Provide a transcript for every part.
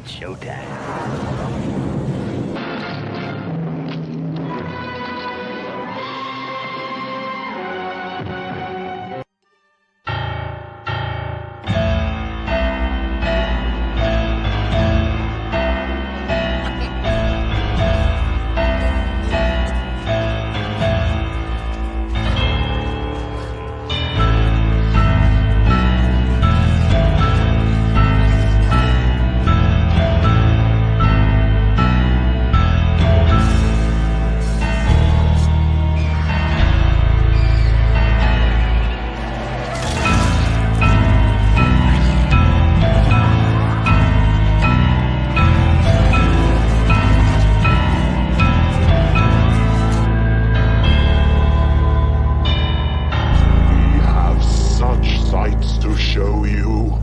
It's showtime. To show you.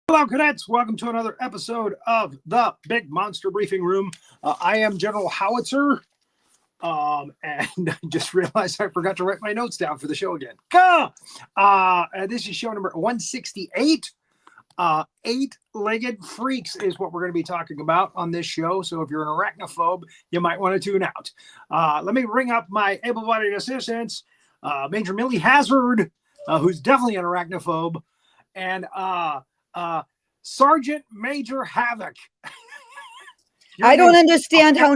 Hello, cadets. Welcome to another episode of the Big Monster Briefing Room. I am General Howitzer, and I just realized I forgot to write my notes down for the show again. This is show number 168. Eight-legged freaks is what we're going to be talking about on this show. So if you're an arachnophobe, you might want to tune out. Let me bring up my able-bodied assistants, Major Millie Hazzard, who's definitely an arachnophobe, and Sergeant Major Havoc. I don't understand how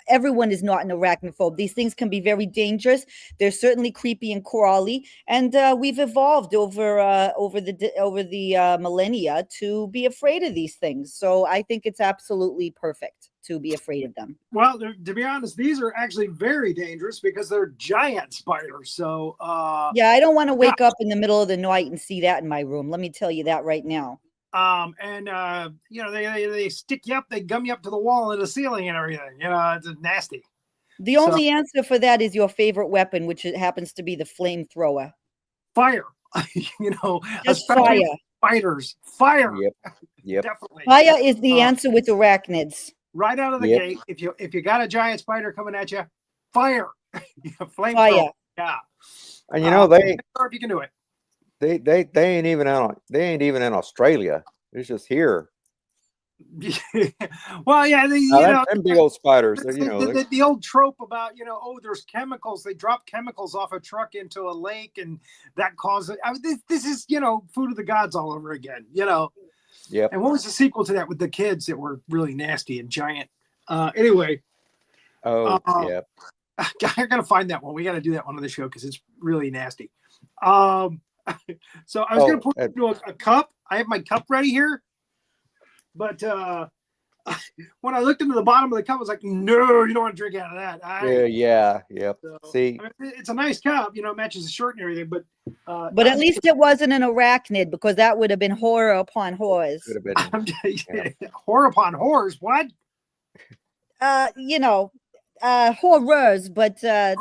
everyone is not an arachnophobe. These things can be very dangerous. They're certainly creepy and crawly, and we've evolved over the millennia to be afraid of these things. So I think it's absolutely perfect to be afraid of them. Well, to be honest, these are actually very dangerous because they're giant spiders. So yeah, I don't want to wake up in the middle of the night and see that in my room. Let me tell you that right now. You know, they stick you up, they gum you up to the wall and the ceiling and everything. You know, it's nasty. The only answer for that is your favorite weapon, which happens to be the flamethrower. Fire. You know, just fire. Spiders. Fire. Yep. Definitely. Fire is the answer with arachnids. Right out of the gate, if you got a giant spider coming at you, fire. Flamethrower. Fire. Yeah. And you know they if you can do it. They ain't even in Australia. It's just here. Well, yeah, them big old spiders. The old trope about there's chemicals. They drop chemicals off a truck into a lake, and that causes. This is food of the gods all over again. Yep. And what was the sequel to that with the kids that were really nasty and giant? Anyway. Yeah. I gotta find that one. We gotta do that one on the show because it's really nasty. So I was going to put into a cup. I have my cup ready here. But when I looked into the bottom of the cup, I was like, no, you don't want to drink out of that. Yep. So, See, it's a nice cup. It matches the shirt and everything. But at least it wasn't an arachnid, because that would have been horror upon horrors. Could have been. Horror upon horrors. What? Horrors, but to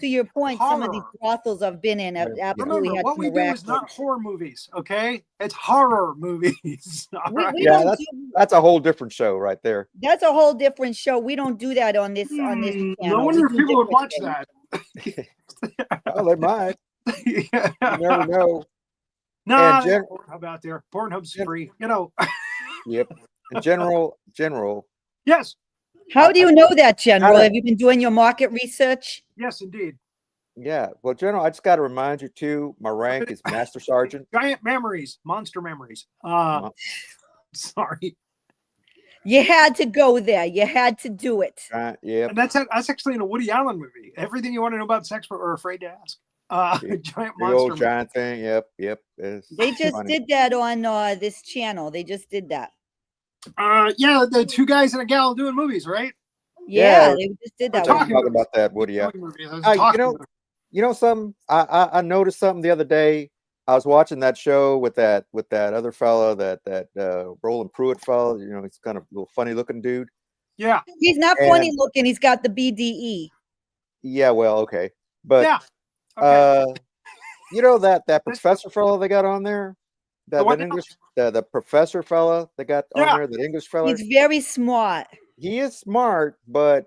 your point, some of these brothels I've been in have absolutely Remember, had what we do is not horror movies, okay? It's horror movies. That's a whole different show right there. That's a whole different show. We don't do that on this channel. No wonder people would watch that. Oh, they might. You never know. No, how about there? Pornhub's free, Yep. And General. Yes. How do you know that, General? Have you been doing your market research? Yes, indeed. Yeah. Well, General, I just got to remind you too. My rank is Master Sergeant. Giant memories, monster memories. Sorry. You had to go there. You had to do it. Yeah. And that's actually in a Woody Allen movie. Everything you want to know about sex but are afraid to ask. Giant monster. Old giant thing. Yep. They just did that on this channel. They just did that. Yeah, the two guys and a gal doing movies, right? Yeah, they just did that. Talking about that, Woody. Yeah. Something. I noticed something the other day. I was watching that show with that other fella, that Roland Pruitt fella. He's kind of a little funny looking dude. Yeah, he's not funny looking. He's got the BDE. Yeah, well, okay, but yeah, okay. that professor fella they got on there. The professor fella they got on there, the English fella. He's very smart. He is smart, but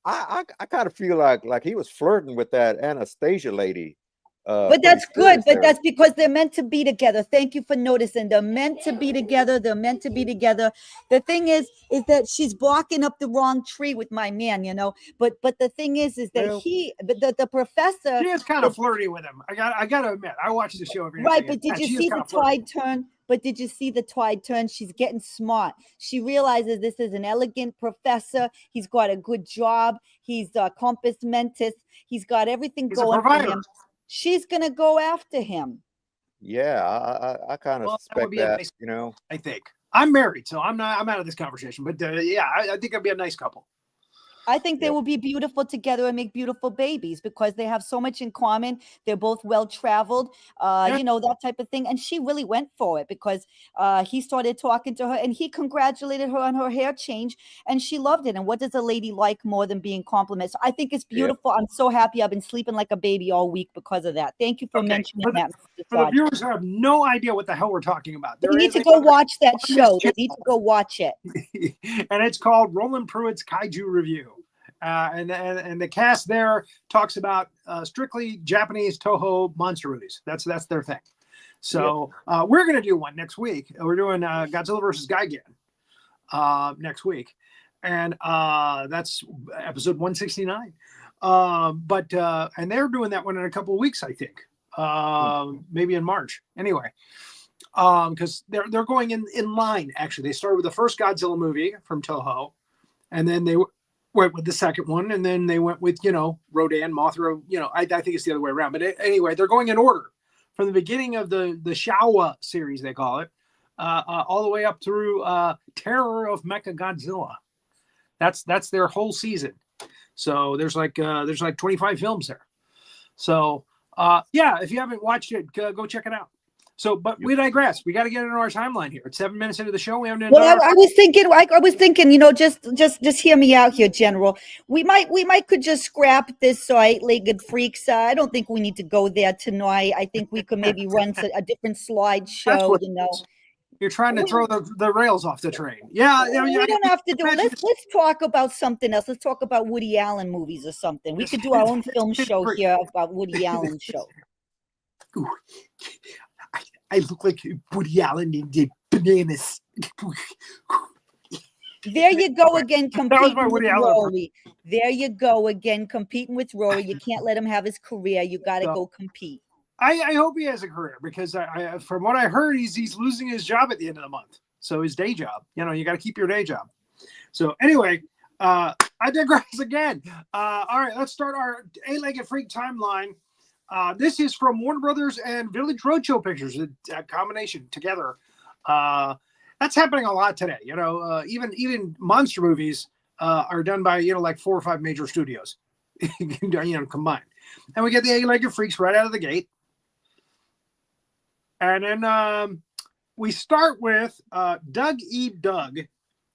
I kind of feel like he was flirting with that Anastasia lady. But pretty that's good. serious But there. that's because they're meant to be together. Thank you for noticing. They're meant to be together. They're meant to be together. The thing is that she's barking up the wrong tree with my man, you know. But the thing is that Well, the professor. She is kind of flirty with him. I got to admit, I watch the show every now Right, and but again, did and you she is see kind the of flirty. tide turn? But did you see the tide turn? She's getting smart. She realizes this is an elegant professor. He's got a good job. He's compass mentis. He's got everything He's a going for provider. him. She's gonna go after him. yeah, I kind of Well, that would suspect be a that, nice. you know. I think I'm married, so I'm out of this conversation. But yeah, I think it'd be a nice couple. I think they Yep. will be beautiful together and make beautiful babies because they have so much in common. They're both well traveled, Yeah. you know, that type of thing. And she really went for it because he started talking to her and he congratulated her on her hair change and she loved it. And what does a lady like more than being complimented? So I think it's Yep. beautiful. I'm so happy. I've been sleeping like a baby all week because of that. Thank you for Okay, mentioning for the, that, Mr. for the Saj. viewers who have no idea what the hell we're talking about, They there need is to go another watch that on this show. They channel, need to go watch it. and it's called Roland Pruitt's Kaiju Review. And the cast there talks about strictly Japanese Toho monster movies. That's their thing. So we're going to do one next week. We're doing Godzilla versus Gigan next week, and that's episode 169. And they're doing that one in a couple of weeks, I think, maybe in March. Anyway, because they're going in line. Actually, they started with the first Godzilla movie from Toho, and then they went with the second one, and then they went with, you know, Rodan, Mothra. You know, I think it's the other way around. But anyway, they're going in order from the beginning of the Showa series, they call it, all the way up through Terror of Mechagodzilla. That's their whole season. So there's like 25 films there. So yeah, if you haven't watched it, go check it out. So, but we digress. We got to get into our timeline here. It's 7 minutes into the show. We haven't. Well, I was thinking, you know, just hear me out here, General. We might could just scrap this eight-legged freaks. I don't think we need to go there tonight. I think we could maybe run a different That's slideshow. what You know, you're trying to throw the rails off the train. Yeah, we don't have to do it. Let's talk about something else. Let's talk about Woody Allen movies or something. We could do our own film show here about Woody Allen show. I look like Woody Allen in the bananas. There you go again, competing my with Woody Allen Rory. There you go again, competing with Rory. You can't let him have his career. You got to go compete. I hope he has a career because I from what I heard, he's losing his job at the end of the month. So his day job, you know, you got to keep your day job. So anyway, I digress again. All right, let's start our eight-legged freak timeline. This is from Warner Brothers and Village Roadshow Pictures, a combination together. That's happening a lot today. You know, even monster movies are done by, you know, like 4 or 5 major studios, you know, combined. And we get the eight-legged freaks right out of the gate. And then we start with Doug E. Doug.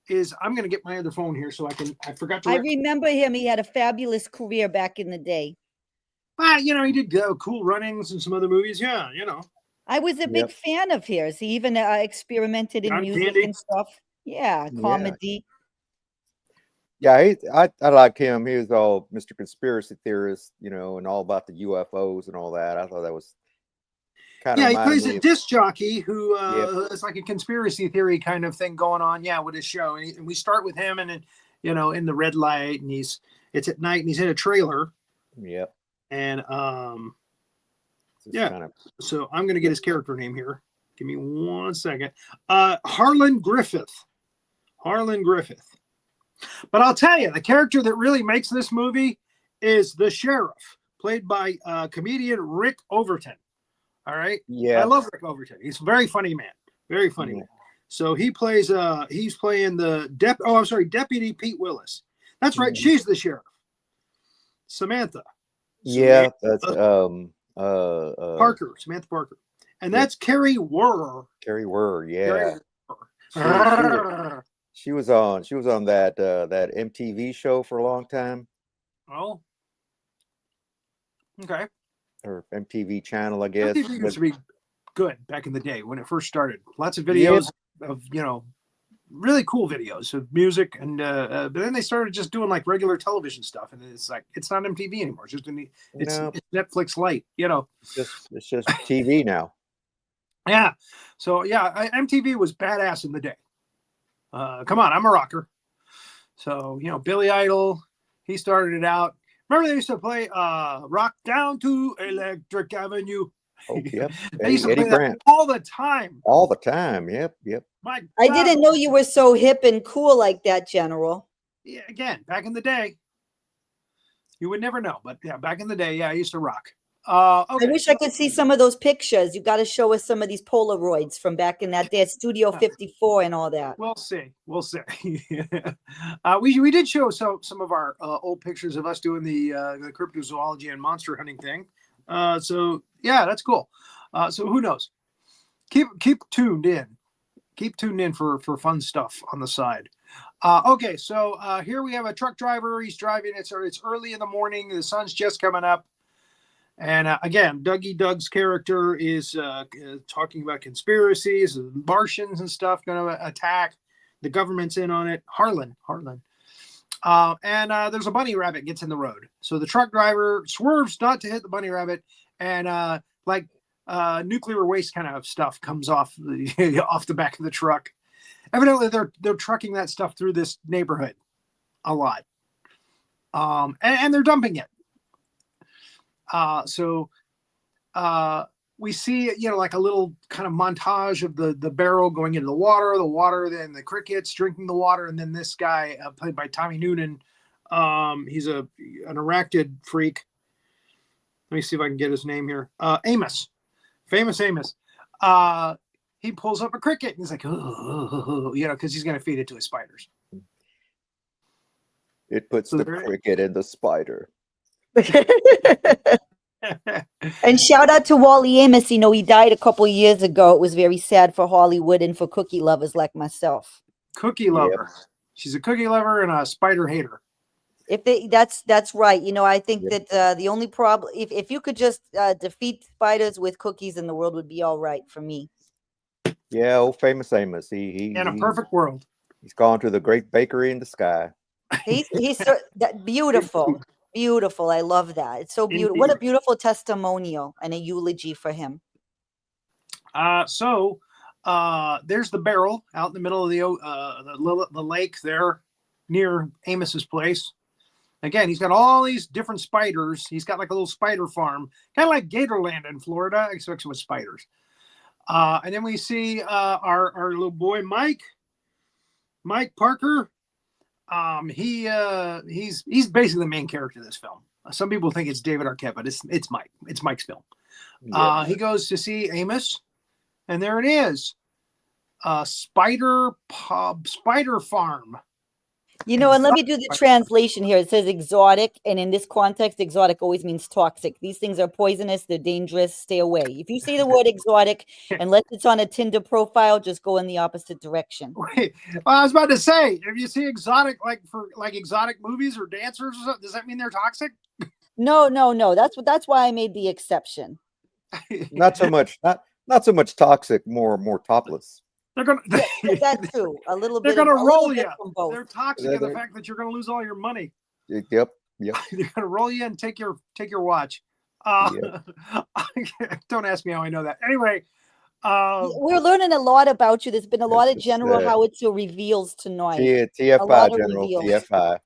I'm going to get my other phone here so I forgot to. I remember him. He had a fabulous career back in the day. You know, he did Cool Runnings and some other movies. Yeah, you know. I was a big fan of his. He even experimented in John music Candy. and stuff. Yeah, comedy. Yeah, I like him. He was all Mr. Conspiracy Theorist, you know, and all about the UFOs and all that. I thought that was kind of. Yeah, he plays a disc jockey who it's like a conspiracy theory kind of thing going on. Yeah, with his show, and we start with him, and then, you know, in the red light, and it's at night, and he's in a trailer. Yep. And Kind of... So I'm going to get his character name here. Give me 1 second. Harlan Griffith. But I'll tell you, the character that really makes this movie is the sheriff, played by comedian Rick Overton. All right. Yeah. I love Rick Overton. He's a very funny man. Very funny man. So he's playing the Deputy Pete Willis. That's right. She's the sheriff. Samantha. Yeah, that's Parker, Samantha Parker. And that's Carrie Werr. Carrie Werr, yeah. Carrie Werr. She was on that MTV show for a long time. Oh. Okay. Or MTV channel, I guess. MTV used to be good back in the day when it first started. Lots of videos of, you know, really cool videos of music, and but then they started just doing like regular television stuff, and it's like it's not MTV anymore. It's just it's Netflix Lite, you know. It's just TV now. Yeah. So yeah, MTV was badass in the day. Come on, I'm a rocker. So you know, Billy Idol, he started it out. Remember they used to play "Rock Down to Electric Avenue." Oh, yep. They used to Eddie play that Grant. all the time. All the time. Yep. My I God. didn't know you were so hip and cool like that, General. Yeah, again, back in the day, you would never know, but yeah, back in the day, yeah, I used to rock. Okay. I wish I could see some of those pictures. You got to show us some of these Polaroids from back in that day at Studio 54 and all that. We'll see. We did show some of our old pictures of us doing the cryptozoology and monster hunting thing. So yeah, that's cool. So who knows? Keep tuned in. Keep tuned in for fun stuff on the side. Okay, so here we have a truck driver. He's driving. It's early in the morning. The sun's just coming up. And again, Dougie Doug's character is talking about conspiracies, Martians and stuff going to attack. The government's in on it. Harlan. And there's a bunny rabbit gets in the road. So the truck driver swerves not to hit the bunny rabbit. And nuclear waste kind of stuff comes off the back of the truck. Evidently, they're trucking that stuff through this neighborhood a lot. And they're dumping it. So we see, you know, like a little kind of montage of the barrel going into the water, then the crickets drinking the water, and then this guy played by Tommy Noonan. He's an arachnid freak. Let me see if I can get his name here. Amos, famous Amos. He pulls up a cricket and he's like, oh, you know, because he's going to feed it to his spiders. It puts the cricket in the spider. And shout out to Wally Amos. You know, he died a couple years ago. It was very sad for Hollywood and for cookie lovers like myself. Cookie lover. Yep. She's a cookie lover and a spider hater. That's right. You know, I think that the only problem, if you could just defeat spiders with cookies, and the world would be all right for me. Yeah, old famous Amos. He in a perfect world. He's gone to the great bakery in the sky. He's that beautiful. Beautiful. I love that. It's so beautiful. What a beautiful testimonial and a eulogy for him. So there's the barrel out in the middle of the lake there near Amos's place. Again, he's got all these different spiders. He's got like a little spider farm, kind of like Gatorland in Florida, except with spiders. And then we see our little boy Mike Parker. He's basically the main character of this film. Some people think it's David Arquette, but it's Mike. It's Mike's film. Yeah. He goes to see Amos, and there it is, spider farm. You know, and let me do the translation here. It says exotic, and in this context, exotic always means toxic. These things are poisonous. They're dangerous. Stay away. If you see the word exotic, unless it's on a Tinder profile, just go in the opposite direction. Wait, well, I was about to say, if you see exotic, like exotic movies or dancers or something, does that mean they're toxic? No. That's why I made the exception. Not so much toxic, more topless. They're gonna that too. A little bit. They're gonna roll you. They're toxic in the fact that you're gonna lose all your money. Yep. They're gonna roll you and take your watch. Don't ask me how I know that. Anyway, we're learning a lot about you. There's been a lot of General Howitzer reveals tonight. TFI, General TFI.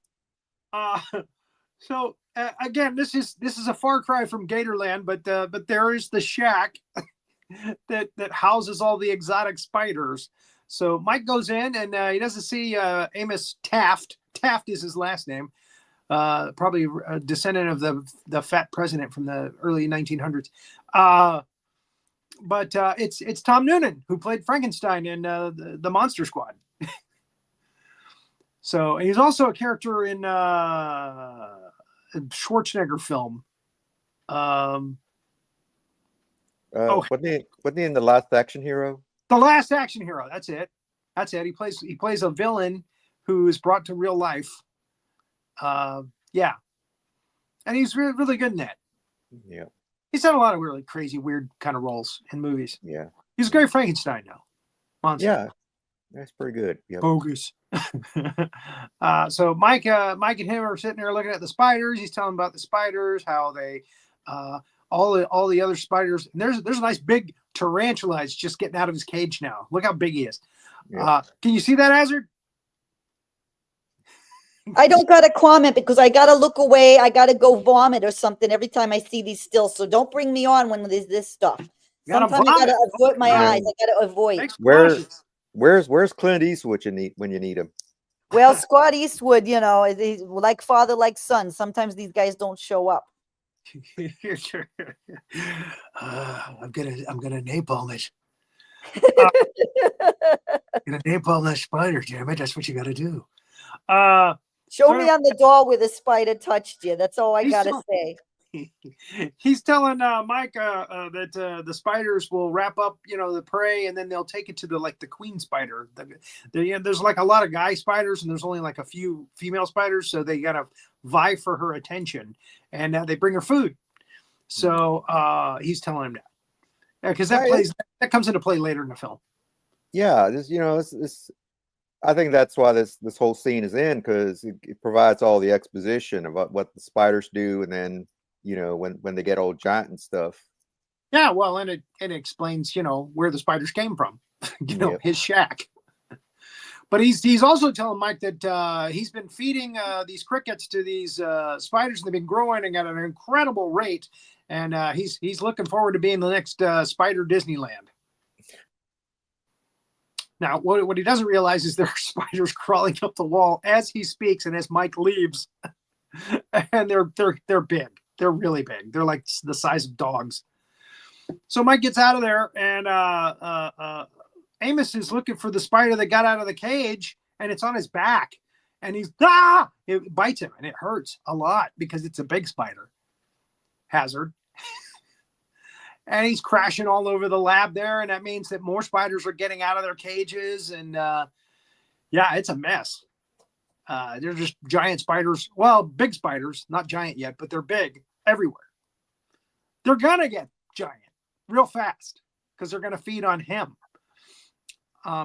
So again, this is a far cry from Gatorland, but there is the shack that houses all the exotic spiders. So Mike goes in and he doesn't see Amos Taft. Taft is his last name. Probably a descendant of the fat president from the early 1900s. But it's Tom Noonan, who played Frankenstein in the Monster Squad. So he's also a character in a Schwarzenegger film. Wasn't he in The Last Action Hero? The Last Action Hero. That's it. He plays a villain who is brought to real life. Yeah, and he's really, really good in that. Yeah, he's done a lot of really crazy, weird kind of roles in movies. Yeah, he's a great Frankenstein now. Monster. Yeah, That's pretty good. Yep. Bogus. So Mike and him are sitting there looking at the spiders. He's telling about the spiders, how they, all the other spiders. And there's a nice big tarantula that's just getting out of his cage now. Look how big he is. Yep. Can you see that, Hazzard? I don't got to comment because I got to look away. I got to go vomit or something every time I see these stills. So don't bring me on when there's this stuff. Sometimes I got to avoid my eyes. I got to avoid. Where's Clint Eastwood when you need him? Well, Scott Eastwood, you know, he's like father, like son. Sometimes these guys don't show up. I'm gonna napalm it. Gonna napalm that spider, damn it! That's what you got to do. Show me on the doll where the spider touched you. That's all I gotta say. He's telling Mike that the spiders will wrap up, the prey, and then they'll take it to the queen spider. There's like a lot of guy spiders, and there's only like a few female spiders, so they gotta vie for her attention, and they bring her food. So he's telling him that, because that comes into play later in the film. Yeah, this I think that's why this whole scene is in, because it provides all the exposition about what the spiders do, and then when they get all giant and stuff. Yeah, well, and it explains where the spiders came from, Yep. His shack. But he's also telling Mike that he's been feeding these crickets to these spiders, and they've been growing and at an incredible rate, and he's looking forward to being the next Spider Disneyland. Now, what he doesn't realize is there are spiders crawling up the wall as he speaks and as Mike leaves, and they're big. They're really big. They're like the size of dogs. So Mike gets out of there, and Amos is looking for the spider that got out of the cage, and it's on his back, and it bites him, and it hurts a lot because it's a big spider, Hazzard. And he's crashing all over the lab there, and that means that more spiders are getting out of their cages, and it's a mess. They're just giant spiders. Well, big spiders, not giant yet, but they're big everywhere. They're gonna get giant real fast because they're gonna feed on him.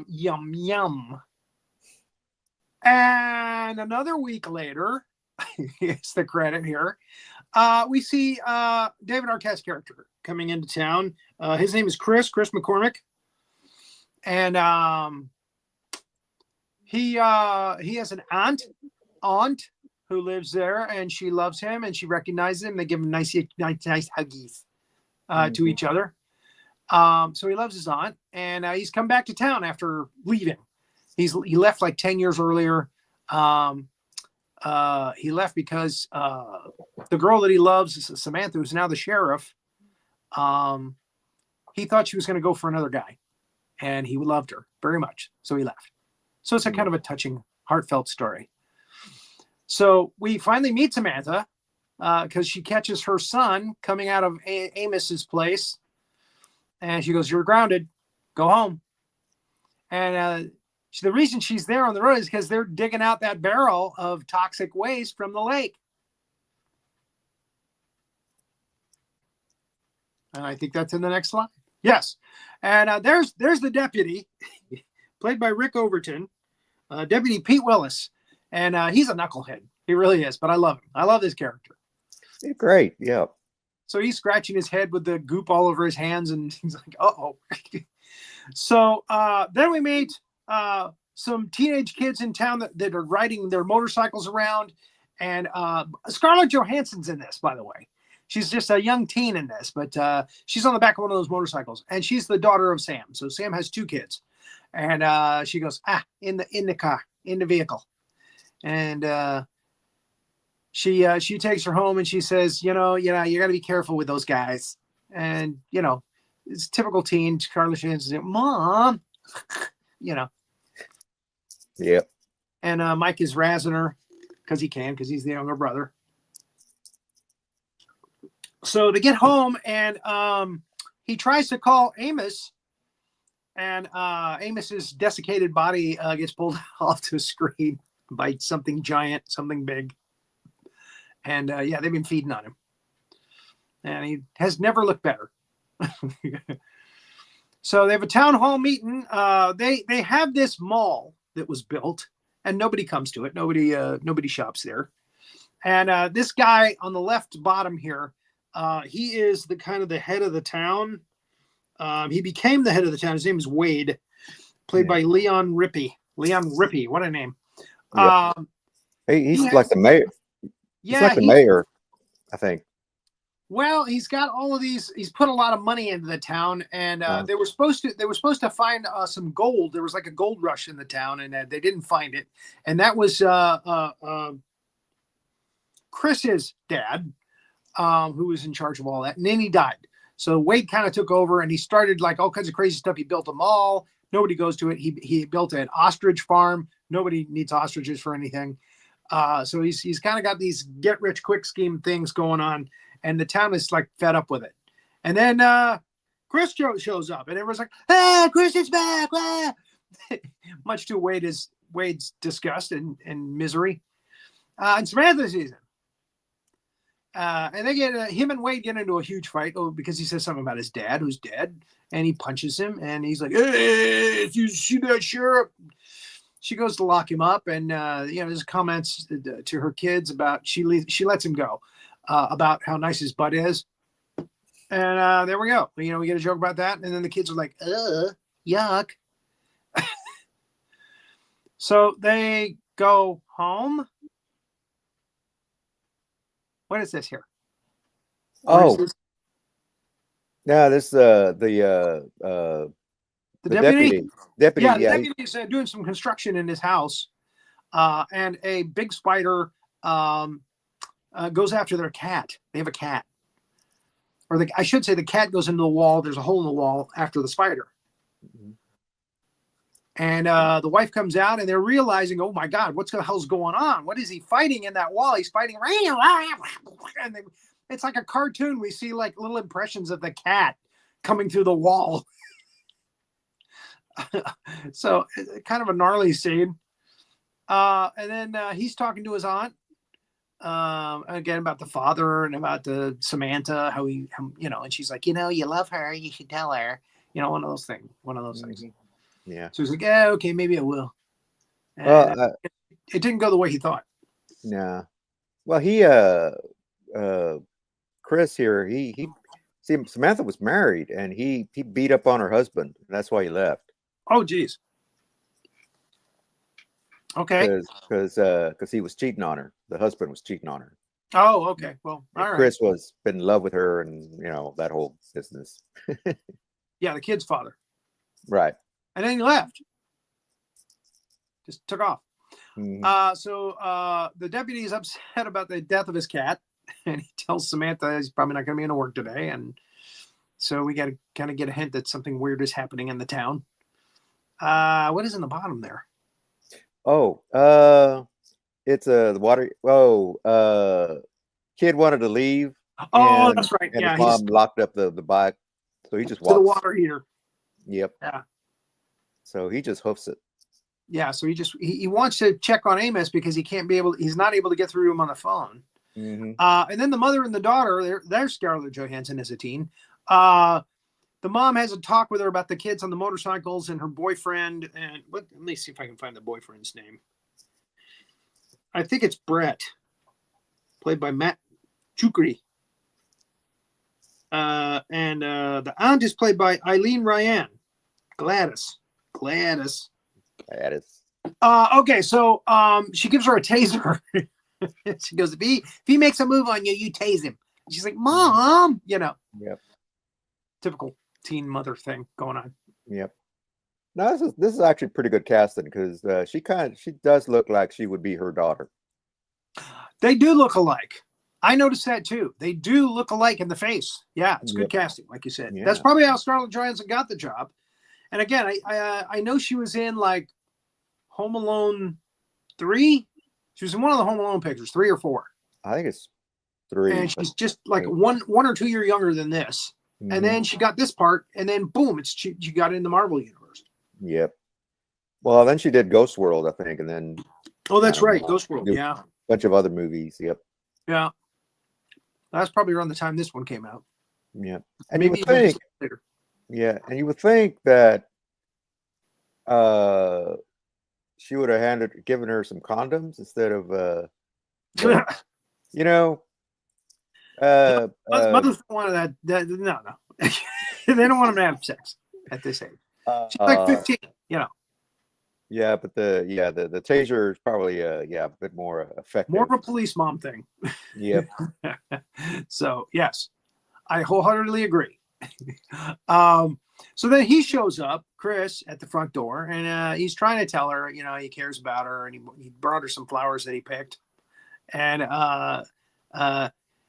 Yum yum. And another week later, it's the credit here. We see David Arquette's character coming into town. His name is Chris McCormick, and he has an aunt who lives there, and she loves him, and she recognizes him. They give him nice huggies to each other. So he loves his aunt, and he's come back to town after leaving. He left like 10 years earlier. He left because the girl that he loves, Samantha, who's now the sheriff, he thought she was going to go for another guy, and he loved her very much, so he left. So it's a kind of a touching, heartfelt story. So we finally meet Samantha because she catches her son coming out of Amos's place, and she goes, "You're grounded. Go home." And the reason she's there on the road is because they're digging out that barrel of toxic waste from the lake. And I think that's in the next slide. Yes. And there's the deputy, played by Rick Overton, Deputy Pete Willis. And he's a knucklehead. He really is. But I love him. I love this character. Great. Yeah. So he's scratching his head with the goop all over his hands. And he's like, uh-oh. So then we meet some teenage kids in town that are riding their motorcycles around. And Scarlett Johansson's in this, by the way. She's just a young teen in this, but she's on the back of one of those motorcycles, and she's the daughter of Sam. So Sam has two kids, and she goes, in the car, in the vehicle. And she takes her home, and she says, you got to be careful with those guys. And, it's typical teen. Scarlett Johansson, Mom, Yep. And Mike is razzing her because he's the younger brother. So they get home, and he tries to call Amos, and Amos's desiccated body gets pulled off the screen by something giant, something big. And they've been feeding on him. And he has never looked better. So they have a town hall meeting. They have this mall that was built, and nobody comes to it. Nobody shops there. And this guy on the left bottom here, he is the kind of the head of the town. He became the head of the town. His name is Wade, played by Leon Rippey. Leon Rippey, what a name. Yep. He's like the mayor. Yeah, he's like the mayor, I think. Well, he's got all of these. He's put a lot of money into the town, and they were supposed to find some gold. There was like a gold rush in the town, and they didn't find it. And that was Chris's dad, who was in charge of all that. And then he died. So Wade kind of took over, and he started like all kinds of crazy stuff. He built a mall. Nobody goes to it. He built an ostrich farm. Nobody needs ostriches for anything. So he's kind of got these get rich quick scheme things going on. And the town is like fed up with it. And then Chris shows up, and everyone's like, "Ah, Chris is back!" Ah. Much to Wade's disgust and misery. And Samantha sees him, and they get him and Wade get into a huge fight because he says something about his dad, who's dead, and he punches him, and he's like, "Hey, you see that sheriff?" She goes to lock him up, and there's comments to her kids about she lets him go. About how nice his butt is. And there we go. We get a joke about that. And then the kids are like, yuck. So they go home. What is this here? This the deputy. Deputy, Yeah, the deputy's doing some construction in his house. And a big spider goes after their cat. They have a cat. Or I should say the cat goes into the wall. There's a hole in the wall after the spider. Mm-hmm. And the wife comes out, and they're realizing, oh my God, what the hell's going on? What is he fighting in that wall? He's fighting. And it's like a cartoon. We see like little impressions of the cat coming through the wall. So kind of a gnarly scene. And then he's talking to his aunt. Again about the father and about the Samantha, how and she's like, you love her, you should tell her, one of those things. Yeah. So he's like, yeah, okay, maybe I will. And it didn't go the way he thought. Nah. Well, he Chris here, he see Samantha was married, and he beat up on her husband. That's why he left. Oh, geez. Okay. Because he was cheating on her. The husband was cheating on her. Oh, okay. Well, all right. Chris was been in love with her, and that whole business. Yeah, the kid's father. Right. And then he left. Just took off. Mm-hmm. So the deputy is upset about the death of his cat, and he tells Samantha he's probably not going to be in to work today. And so we got to kind of get a hint that something weird is happening in the town. What is in the bottom there? Oh, it's the water. Kid wanted to leave. Oh, that's right. And yeah, his mom locked up the bike, so he just walks to the water heater. Yep. Yeah. So he just hoofs it. Yeah. So he wants to check on Amos because he's not able to get through him on the phone. Mm-hmm. And then the mother and the daughter, there's Scarlett Johansson as a teen. The mom has a talk with her about the kids on the motorcycles and her boyfriend. And let me see if I can find the boyfriend's name. I think it's Brett, played by Matt Chukri. And the aunt is played by Eileen Ryan. Gladys. Okay, so she gives her a taser. She goes, if he makes a move on you, you tase him. And she's like, Mom, Yep. Typical teen mother thing going on. Yep. No, this is actually pretty good casting because she does look like she would be her daughter. They do look alike. I noticed that too. They do look alike in the face. Yeah, it's good casting, like you said. Yeah. That's probably how Scarlett Johansson got the job. And again, I know she was in like Home Alone 3. She was in one of the Home Alone pictures, 3 or 4. I think it's 3. And she's just like one or 2 years younger than this. Mm-hmm. And then she got this part, and then boom, she got in the Marvel universe. Yep. Well, then she did Ghost World, I think, and then. Oh, that's right, Ghost World. Yeah. A bunch of other movies. Yep. Yeah. That's probably around the time this one came out. Yeah. And maybe you would think, later. Yeah, and you would think that she would have given her some condoms instead of but, you know, Mothers don't want that. No. They don't want them to have sex at this age. She's like 15, you know. Yeah, but the taser is probably a bit more effective. More of a police mom thing. Yep. So yes, I wholeheartedly agree. So then he shows up, Chris, at the front door, and he's trying to tell her, he cares about her, and he brought her some flowers that he picked, and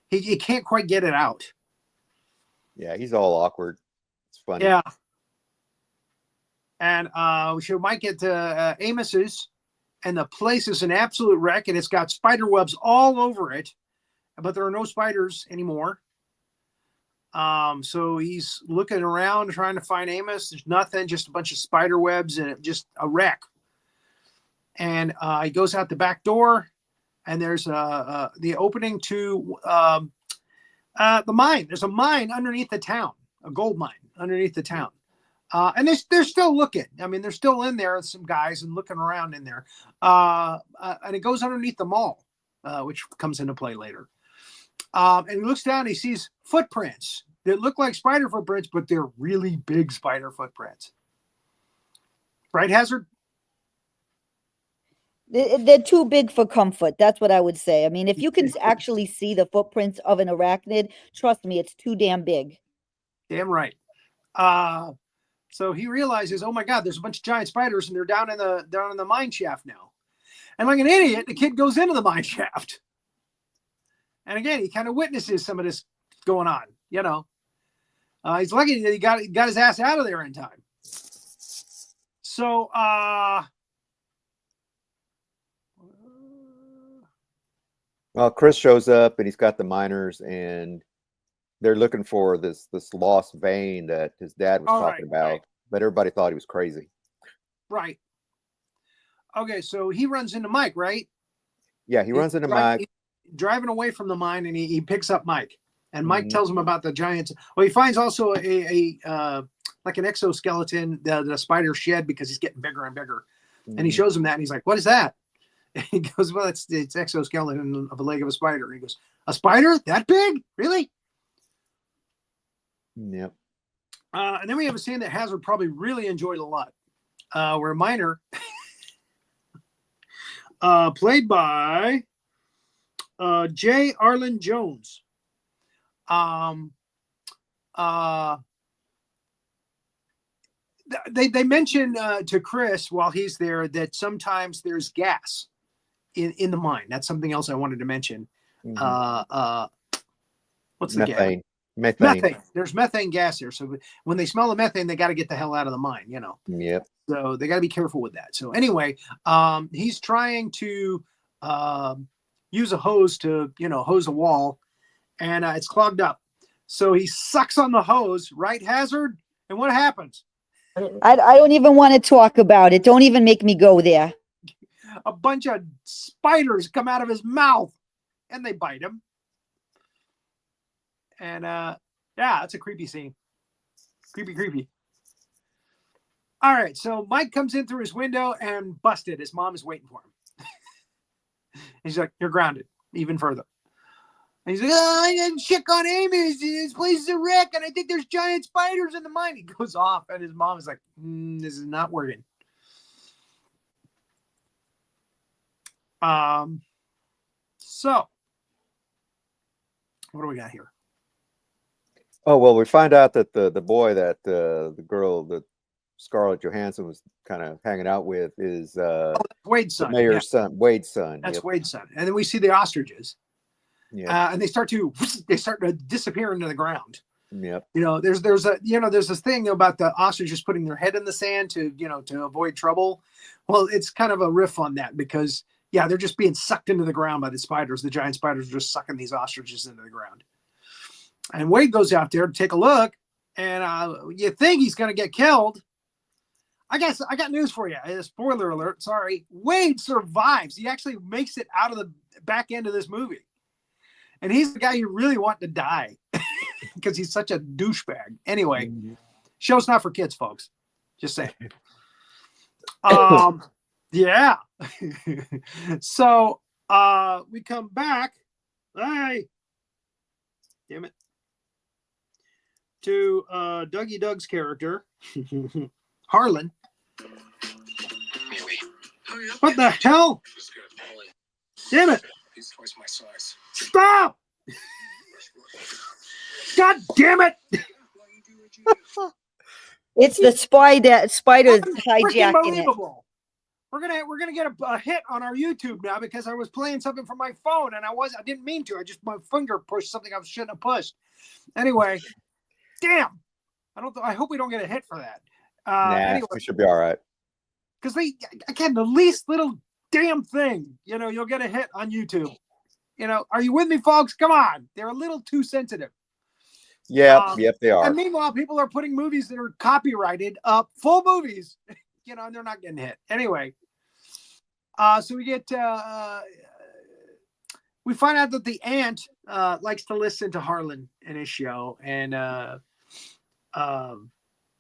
he can't quite get it out. Yeah, he's all awkward. It's funny. Yeah. And we might get to Amos's, and the place is an absolute wreck, and it's got spider webs all over it, but there are no spiders anymore. So he's looking around trying to find Amos. There's nothing, just a bunch of spider webs and just a wreck. And he goes out the back door, and there's the opening to the mine. There's a mine underneath the town, a gold mine underneath the town. And they're still looking. I mean, they're still in there, some guys, and looking around in there. And it goes underneath the mall, which comes into play later. And he looks down, and he sees footprints that look like spider footprints, but they're really big spider footprints. Right, Hazzard? They're too big for comfort. That's what I would say. I mean, if you can actually see the footprints of an arachnid, trust me, it's too damn big. Damn right. So he realizes, oh my God, there's a bunch of giant spiders, and they're down in the mine shaft now. And like an idiot, the kid goes into the mine shaft. And again, he kind of witnesses some of this going on. He's lucky that he got his ass out of there in time. So well, Chris shows up, and he's got the miners, and they're looking for this lost vein that his dad was talking about, right. But everybody thought he was crazy. Right. Okay, so he runs into Mike, right? Yeah, he runs into Mike. Driving away from the mine, and he picks up Mike. And Mike tells him about the giants. Well, he finds also a like an exoskeleton that a spider shed because he's getting bigger and bigger. And he shows him that, and he's like, "What is that?" And he goes, "Well, it's exoskeleton of a leg of a spider." And he goes, "A spider that big? Really?" Yep. And then we have a scene that Hazzard probably really enjoyed a lot, where a miner, played by J. Arlen Jones, they mention to Chris while he's there that sometimes there's gas in the mine. That's something else I wanted to mention. What's the gas? Methane. There's methane gas there. So when they smell the methane, they got to get the hell out of the mine, Yep. So they got to be careful with that. So anyway, he's trying to use a hose to, hose a wall, and it's clogged up. So he sucks on the hose, right, Hazzard? And what happens? I don't even want to talk about it. Don't even make me go there. A bunch of spiders come out of his mouth, and they bite him. And it's a creepy scene. Creepy. All right, so Mike comes in through his window and busted. His mom is waiting for him. He's like, "You're grounded," even further. And he's like, "I didn't check on Amos. This place is a wreck, and I think there's giant spiders in the mine." He goes off, and his mom is like, "This is not working." So what do we got here? Oh, well, we find out that the boy that the girl that Scarlett Johansson was kind of hanging out with is Wade's son. The mayor's son, Wade's son. That's Wade's son. And then we see the ostriches. Yeah. And they start to disappear into the ground. Yep. There's this thing about the ostriches putting their head in the sand to avoid trouble. Well, it's kind of a riff on that because they're just being sucked into the ground by the spiders. The giant spiders are just sucking these ostriches into the ground. And Wade goes out there to take a look, and you think he's going to get killed. I guess I got news for you. Spoiler alert. Sorry. Wade survives. He actually makes it out of the back end of this movie. And he's the guy you really want to die because he's such a douchebag. Anyway, Show's not for kids, folks. Just saying. Yeah. So we come back. Hey, damn it. To Dougie Doug's character, Harlan. What the hell? Damn it. He's twice my size. Stop! God damn it! It's the spider Freaking hijacking it. believable. We're gonna get a hit on our YouTube now because I was playing something from my phone and I didn't mean to. My finger pushed something I shouldn't have pushed. Anyway, damn. I hope we don't get a hit for that. Anyway, we should be all right. Because again, the least little damn thing, you'll get a hit on YouTube. Are you with me, folks? Come on. They're a little too sensitive. Yep, they are. And meanwhile, people are putting movies that are copyrighted up, full movies, and they're not getting hit. Anyway, so we find out that the aunt likes to listen to Harlan in his show, and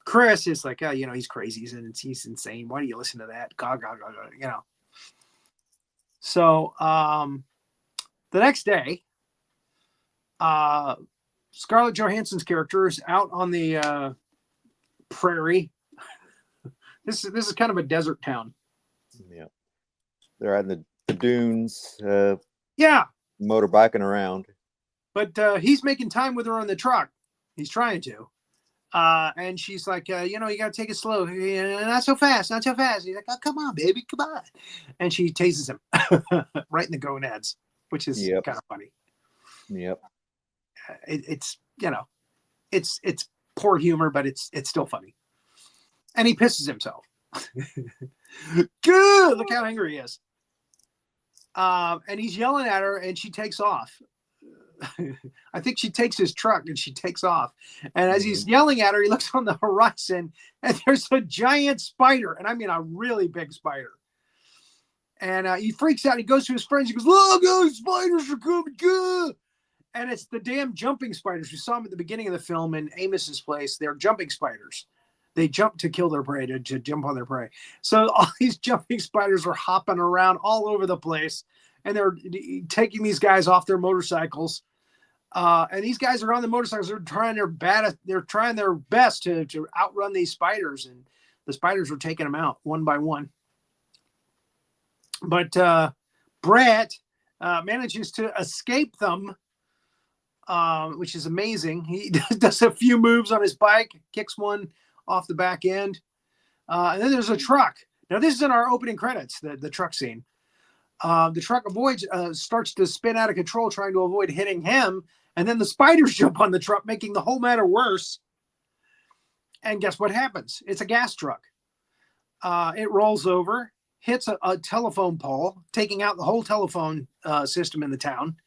Chris is like, he's crazy, he's insane. Why do you listen to that? God, So the next day, Scarlett Johansson's character is out on the prairie. This is kind of a desert town. Yeah, they're out in the dunes. Yeah, motorbiking around. But he's making time with her on the truck. He's trying to. And she's like, you got to take it slow. Not so fast, not so fast. He's like, oh, come on, baby, come on. And she tases him right in the gonads, which is kind of funny. Yep. It's poor humor, but it's still funny. And he pisses himself. Good. Look how angry he is. And he's yelling at her, and she takes off. I think she takes his truck and she takes off. And as he's yelling at her, he looks on the horizon and there's a giant spider. And I mean, a really big spider. And he freaks out. He goes to his friends. He goes, look, those spiders are coming. Good. And it's the damn jumping spiders. We saw them at the beginning of the film in Amos's place. They're jumping spiders. They jump to kill their prey, to jump on their prey. So all these jumping spiders are hopping around all over the place. And they're taking these guys off their motorcycles. And these guys are on the motorcycles. They're trying their best to outrun these spiders. And the spiders are taking them out one by one. But Brett manages to escape them, which is amazing. He does a few moves on his bike, kicks one off the back end. And then there's a truck. Now, this is in our opening credits, the truck scene. The truck starts to spin out of control, trying to avoid hitting him. And then the spiders jump on the truck, making the whole matter worse. And guess what happens? It's a gas truck. It rolls over, hits a telephone pole, taking out the whole telephone system in the town.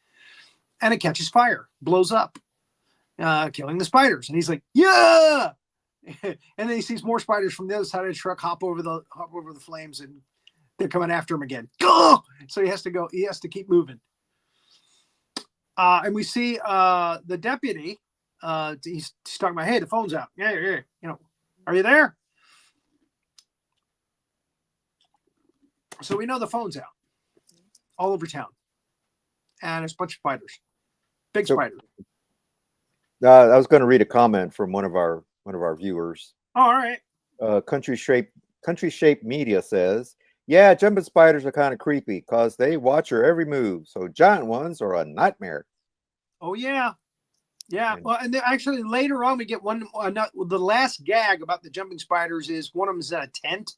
And it catches fire, blows up, killing the spiders. And he's like, yeah! And then he sees more spiders from the other side of the truck hop over the flames, and they're coming after him again. Go! So he has to keep moving. And we see the deputy. He's talking about, hey, the phone's out. Yeah. Are you there? So we know the phone's out all over town. And there's a bunch of spiders. Big spiders. I was going to read a comment from one of our viewers. Oh, all right. Country Shape Media says, yeah, jumping spiders are kind of creepy because they watch your every move. So giant ones are a nightmare. Oh, yeah. Yeah. Well, and then actually later on we get the last gag about the jumping spiders is one of them is in a tent.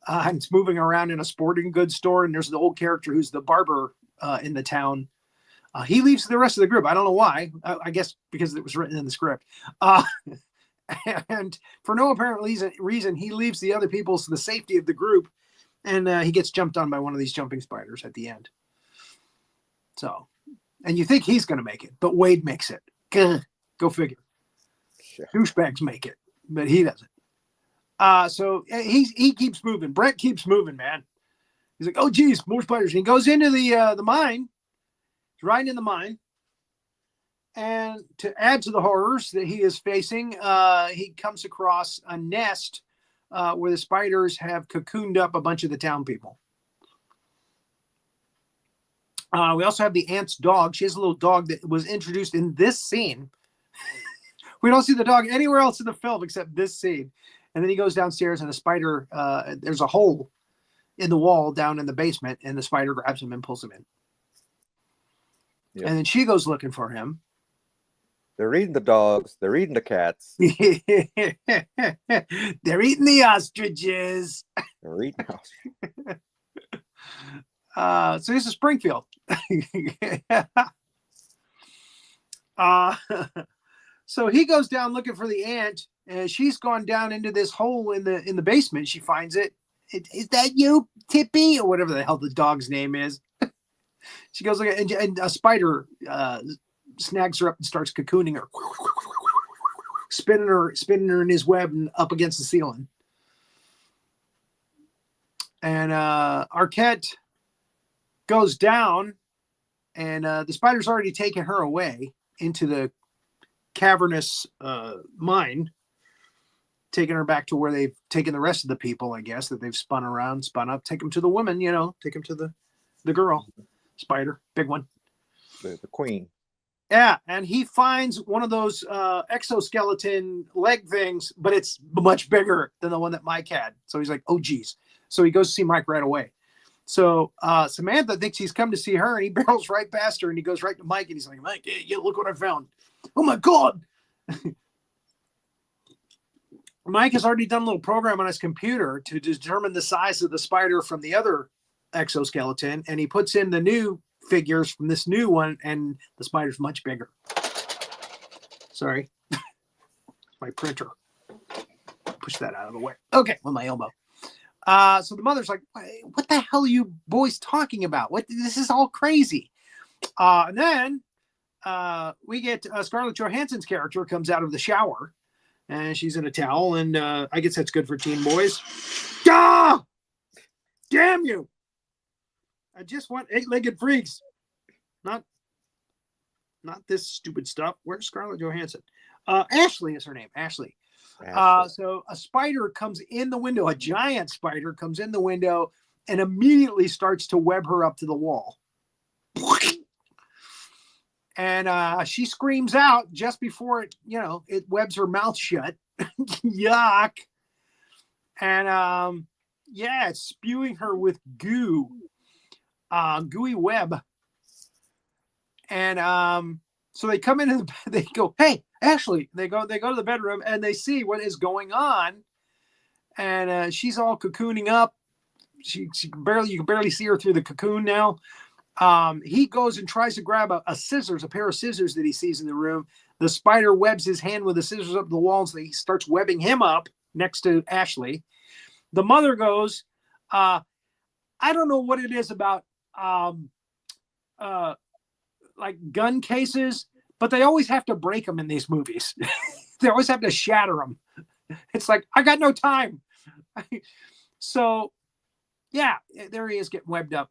And it's moving around in a sporting goods store. And there's the old character who's the barber in the town. He leaves the rest of the group. I don't know why. I guess because it was written in the script. And for no apparent reason, he leaves the other people to the safety of the group. And he gets jumped on by one of these jumping spiders at the end. So, and you think he's going to make it, but Wade makes it. Go figure. Sure. Douchebags make it, but he doesn't. So he keeps moving. Brett keeps moving, man. He's like, oh, geez, more spiders. And he goes into the mine. He's riding in the mine. And to add to the horrors that he is facing, he comes across a nest where the spiders have cocooned up a bunch of the town people. We also have the aunt's dog. She has a little dog that was introduced in this scene. We don't see the dog anywhere else in the film except this scene. And then he goes downstairs and a spider, there's a hole in the wall down in the basement, and the spider grabs him and pulls him in. Yep. And then she goes looking for him. They're eating the dogs. They're eating the cats. They're eating the ostriches. They're eating ostriches. So this is Springfield. So he goes down looking for the aunt, and she's gone down into this hole in the basement. She finds it. Is that you, Tippy, or whatever the hell the dog's name is? She goes looking, and a spider snags her up and starts cocooning her, spinning her in his web and up against the ceiling. And Arquette goes down, and the spider's already taken her away into the cavernous mine, taking her back to where they've taken the rest of the people, I guess, that they've spun up, take them to the woman, take them to the girl spider, big one, the queen. Yeah, and he finds one of those exoskeleton leg things, but it's much bigger than the one that Mike had. So he's like, oh geez. So he goes to see Mike right away. So Samantha thinks he's come to see her, and he barrels right past her, and he goes right to Mike, and he's like, Mike, yeah, look what I found. Oh my God. Mike has already done a little program on his computer to determine the size of the spider from the other exoskeleton, and he puts in the new figures from this new one, and the spider's much bigger. Sorry. My printer. Push that out of the way. Okay, with my elbow. So the mother's like, what the hell are you boys talking about? This is all crazy. And then we get Scarlett Johansson's character comes out of the shower, and she's in a towel, and I guess that's good for teen boys. Ah! Damn you! I just want eight-legged freaks. Not this stupid stuff. Where's Scarlett Johansson? Ashley is her name. Ashley. So a spider comes in the window. A giant spider comes in the window and immediately starts to web her up to the wall. And she screams out just before it webs her mouth shut. Yuck. And it's spewing her with goo. Gooey web. And so they come in and they go, hey, Ashley. They go to the bedroom and they see what is going on. And she's all cocooning up. You can barely see her through the cocoon now. He goes and tries to grab a pair of scissors that he sees in the room. The spider webs his hand with the scissors up the wall, so he starts webbing him up next to Ashley. The mother goes, I don't know what it is about like gun cases, but they always have to break them in these movies. They always have to shatter them. It's like, I got no time. So, yeah, there he is getting webbed up.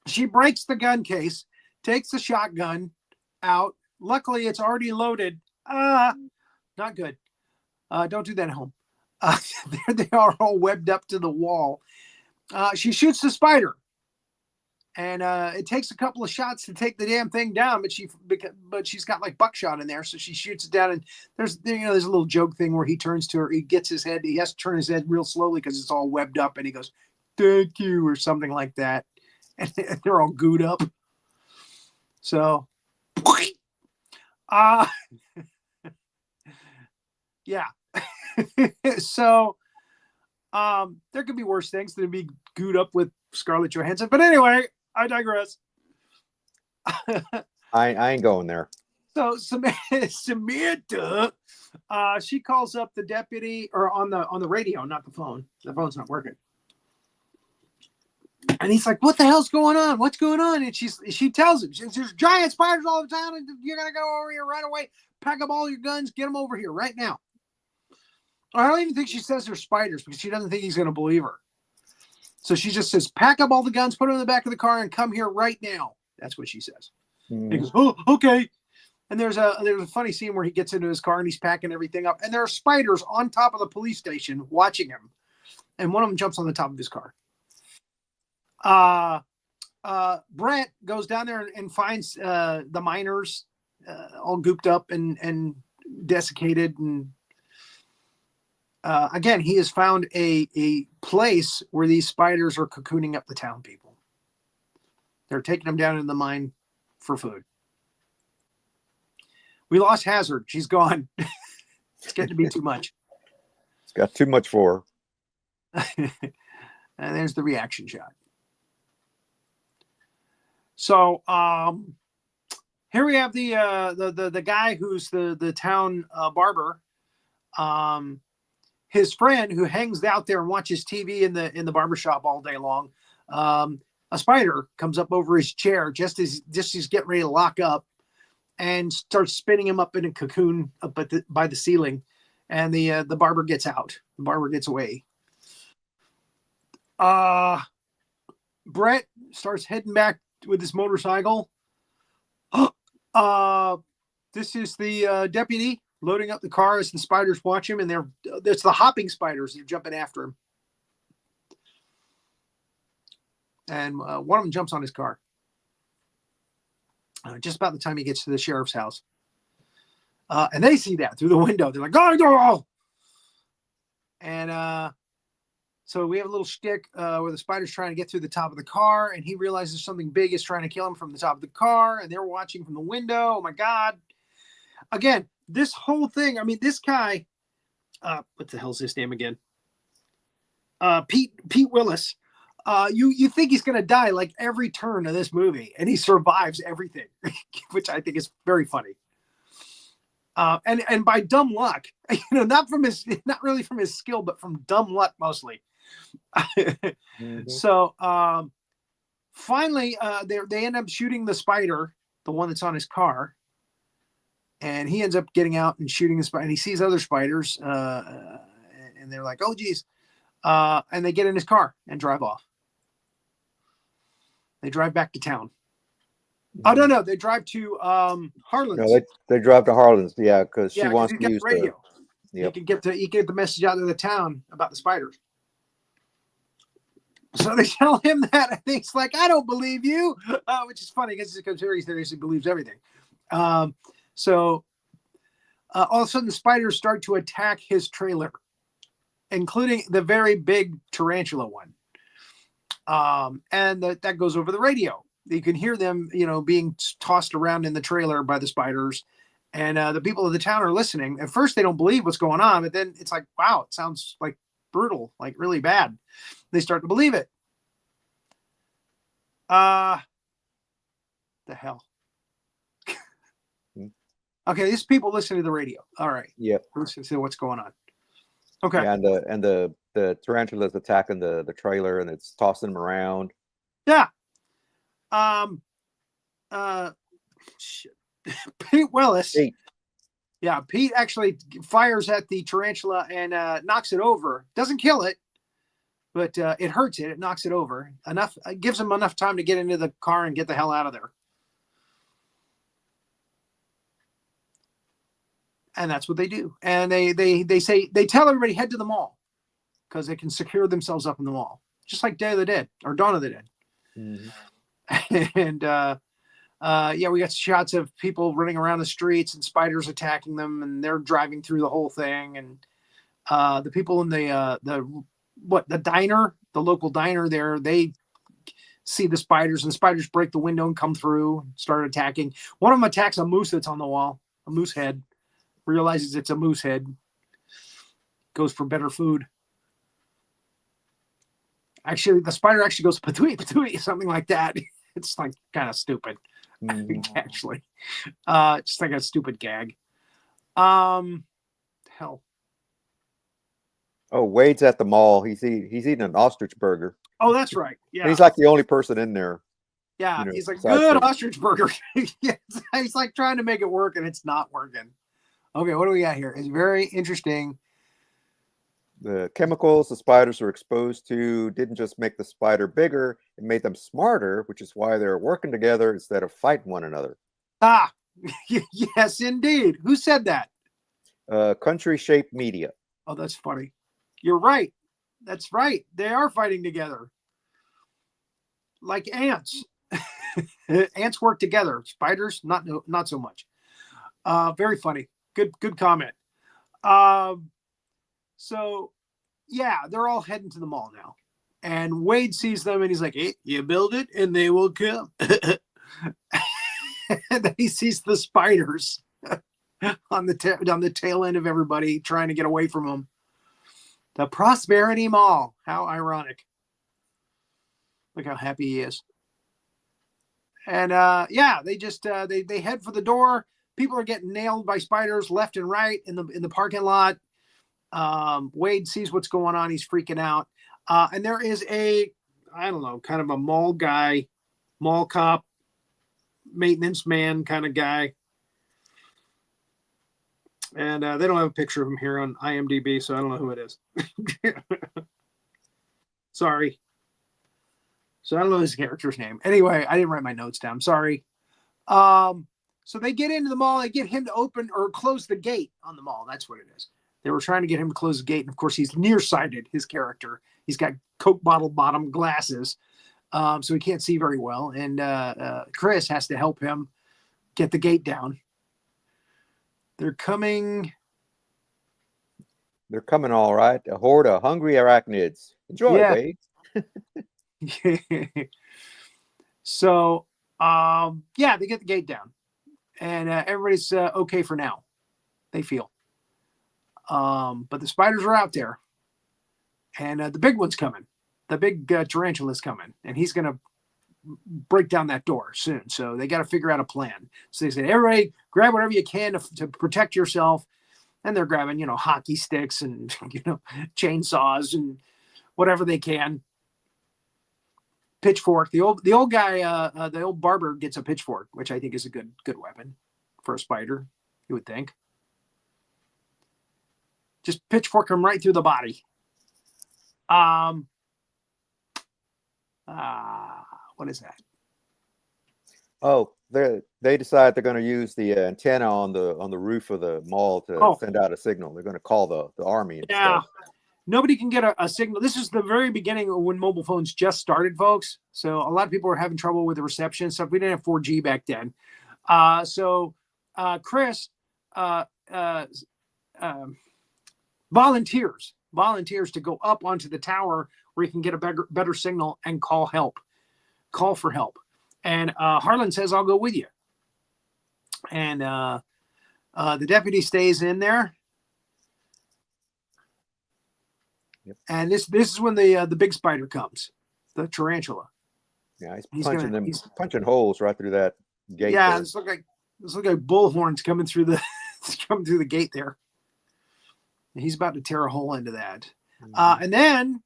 She breaks the gun case, takes the shotgun out. Luckily, it's already loaded. Not good. Don't do that at home. There they are, all webbed up to the wall. She shoots the spider. And it takes a couple of shots to take the damn thing down, but she's got like buckshot in there, so she shoots it down. And there's a little joke thing where he turns to her, he gets his head, he has to turn his head real slowly because it's all webbed up, and he goes, "Thank you," or something like that. And they're all gooed up. So, yeah. So, there could be worse things than to be gooed up with Scarlett Johansson. But anyway, I digress. I ain't going there. So Samantha, she calls up the deputy, or on the radio, not the phone. The phone's not working. And he's like, "What the hell's going on? What's going on?" And she tells him, "There's giant spiders all the time, and you're gonna go over here right away. Pack up all your guns, get them over here right now." I don't even think she says they're spiders because she doesn't think he's gonna believe her. So she just says, "Pack up all the guns, put them in the back of the car, and come here right now." That's what she says. He goes, "Oh, okay." And there's a funny scene where he gets into his car and he's packing everything up, and there are spiders on top of the police station watching him, and one of them jumps on the top of his car. Brett goes down there and finds the miners all gooped up and desiccated, and again, he has found a place where these spiders are cocooning up the town people. They're taking them down in the mine for food. We lost Hazzard. She's gone. It's getting to be too much. It's got too much for her. And there's the reaction shot. So here we have the guy who's the town barber. His friend who hangs out there and watches TV in the barbershop all day long. A spider comes up over his chair just as he's getting ready to lock up, and starts spinning him up in a cocoon up by the ceiling, and the barber gets out. The barber gets away. Brett starts heading back with his motorcycle. This is the deputy loading up the car as the spiders watch him, and it's the hopping spiders. They're jumping after him, and one of them jumps on his car. Just about the time he gets to the sheriff's house. And they see that through the window. They're like, go! And so we have a little shtick where the spider's trying to get through the top of the car, and he realizes something big is trying to kill him from the top of the car, and they're watching from the window. Oh, my God. Again, this whole thing, I mean, this guy, what the hell's his name again? Pete Willis. You think he's going to die like every turn of this movie, and he survives everything, which I think is very funny. And by dumb luck, not really from his skill, but from dumb luck mostly. Mm-hmm. So finally, they end up shooting the spider, the one that's on his car, and he ends up getting out and shooting the spider. And he sees other spiders, and they're like, "Oh, geez!" And they get in his car and drive off. They drive back to town. Oh, no, they drive to Harlan's. No, they drive to Harlan's, yeah, because she wants to use the radio. Yep. He can get the message out to the town about the spiders. So they tell him that, and he's like, "I don't believe you," which is funny because he seriously believes everything. So all of a sudden, the spiders start to attack his trailer, including the very big tarantula one. And that goes over the radio. You can hear them, being tossed around in the trailer by the spiders, and the people of the town are listening. At first, they don't believe what's going on, but then it's like, wow, it sounds like brutal, like really bad. They start to believe it. The hell. Okay, these people listen to the radio. All right. Yep. Listen to what's going on. Okay. Yeah, and the tarantula is attacking the trailer, and it's tossing them around. Yeah. Shit. Pete Willis. Pete. Yeah, Pete actually fires at the tarantula and knocks it over. Doesn't kill it, but it hurts it. It knocks it over. It gives him enough time to get into the car and get the hell out of there. And that's what they do. And they say, they tell everybody head to the mall because they can secure themselves up in the mall, just like Day of the Dead or Dawn of the Dead. Mm-hmm. And we got shots of people running around the streets and spiders attacking them, and they're driving through the whole thing. And the people in the diner, the local diner there, they see the spiders, and the spiders break the window and come through and start attacking. One of them attacks a moose that's on the wall, a moose head. Realizes it's a moose head, goes for better food. Actually, the spider actually goes patooey, patooey, something like that. It's like kind of stupid, actually. Just like a stupid gag. Hell. Oh, Wade's at the mall. He's eating an ostrich burger. Oh, that's right. Yeah. And he's like the only person in there. Yeah, he's like, good ostrich burger. He's like trying to make it work, and it's not working. Okay, what do we got here? It's very interesting. The chemicals the spiders were exposed to didn't just make the spider bigger, it made them smarter, which is why they're working together instead of fighting one another. Yes, indeed. Who said that? Country Shaped Media. Oh, that's funny. You're right. That's right. They are fighting together. Like ants. Ants work together. Spiders, not so much. Very funny. Good comment. So yeah, they're all heading to the mall now. And Wade sees them and he's like, hey, you build it and they will come. And then he sees the spiders on the tail end of everybody trying to get away from him. The Prosperity Mall. How ironic. Look how happy he is. And yeah, they just they head for the door. People are getting nailed by spiders left and right in the parking lot. Wade sees what's going on. He's freaking out. And there is I don't know, kind of a mall guy, mall cop, maintenance man kind of guy. And they don't have a picture of him here on IMDb, so I don't know who it is. Sorry. So I don't know his character's name. Anyway, I didn't write my notes down. Sorry. So they get into the mall. They get him to open or close the gate on the mall. That's what it is. They were trying to get him to close the gate. And of course, he's nearsighted, his character. He's got Coke bottle bottom glasses. So he can't see very well. And Chris has to help him get the gate down. They're coming. They're coming all right. A horde of hungry arachnids. Enjoy, Wade. So, yeah, they get the gate down. And everybody's okay for now, they feel. But the spiders are out there. And the big one's coming. The big tarantula's coming. And he's going to break down that door soon. So they got to figure out a plan. So they said, everybody grab whatever you can to protect yourself. And they're grabbing, hockey sticks and, chainsaws and whatever they can. Pitchfork. The old guy, the old barber gets a pitchfork, which I think is a good weapon for a spider, you would think. Just pitchfork him right through the body. What is that? Oh, they decide they're going to use the antenna on the roof of the mall to send out a signal. They're going to call the army and stuff. Nobody can get a signal. This is the very beginning of when mobile phones just started, folks. So a lot of people are having trouble with the reception and stuff. We didn't have 4G back then. So Chris volunteers to go up onto the tower where he can get a better signal and call for help. And Harlan says, I'll go with you. And the deputy stays in there. Yep. And this is when the big spider comes, the tarantula. Yeah, he's punching holes right through that gate. Yeah, this look like bullhorns coming through the gate there. And he's about to tear a hole into that. Mm-hmm. And then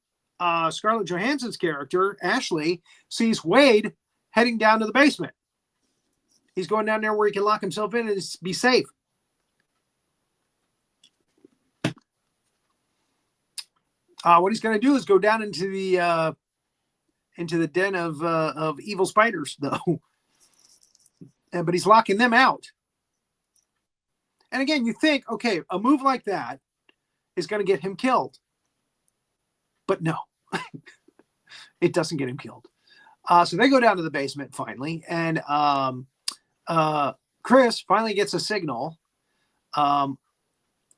Scarlett Johansson's character Ashley sees Wade heading down to the basement. He's going down there where he can lock himself in and be safe. What he's going to do is go down into the den of evil spiders, though. But he's locking them out. And again, you think, okay, a move like that is going to get him killed. But no, it doesn't get him killed. So they go down to the basement finally, and Chris finally gets a signal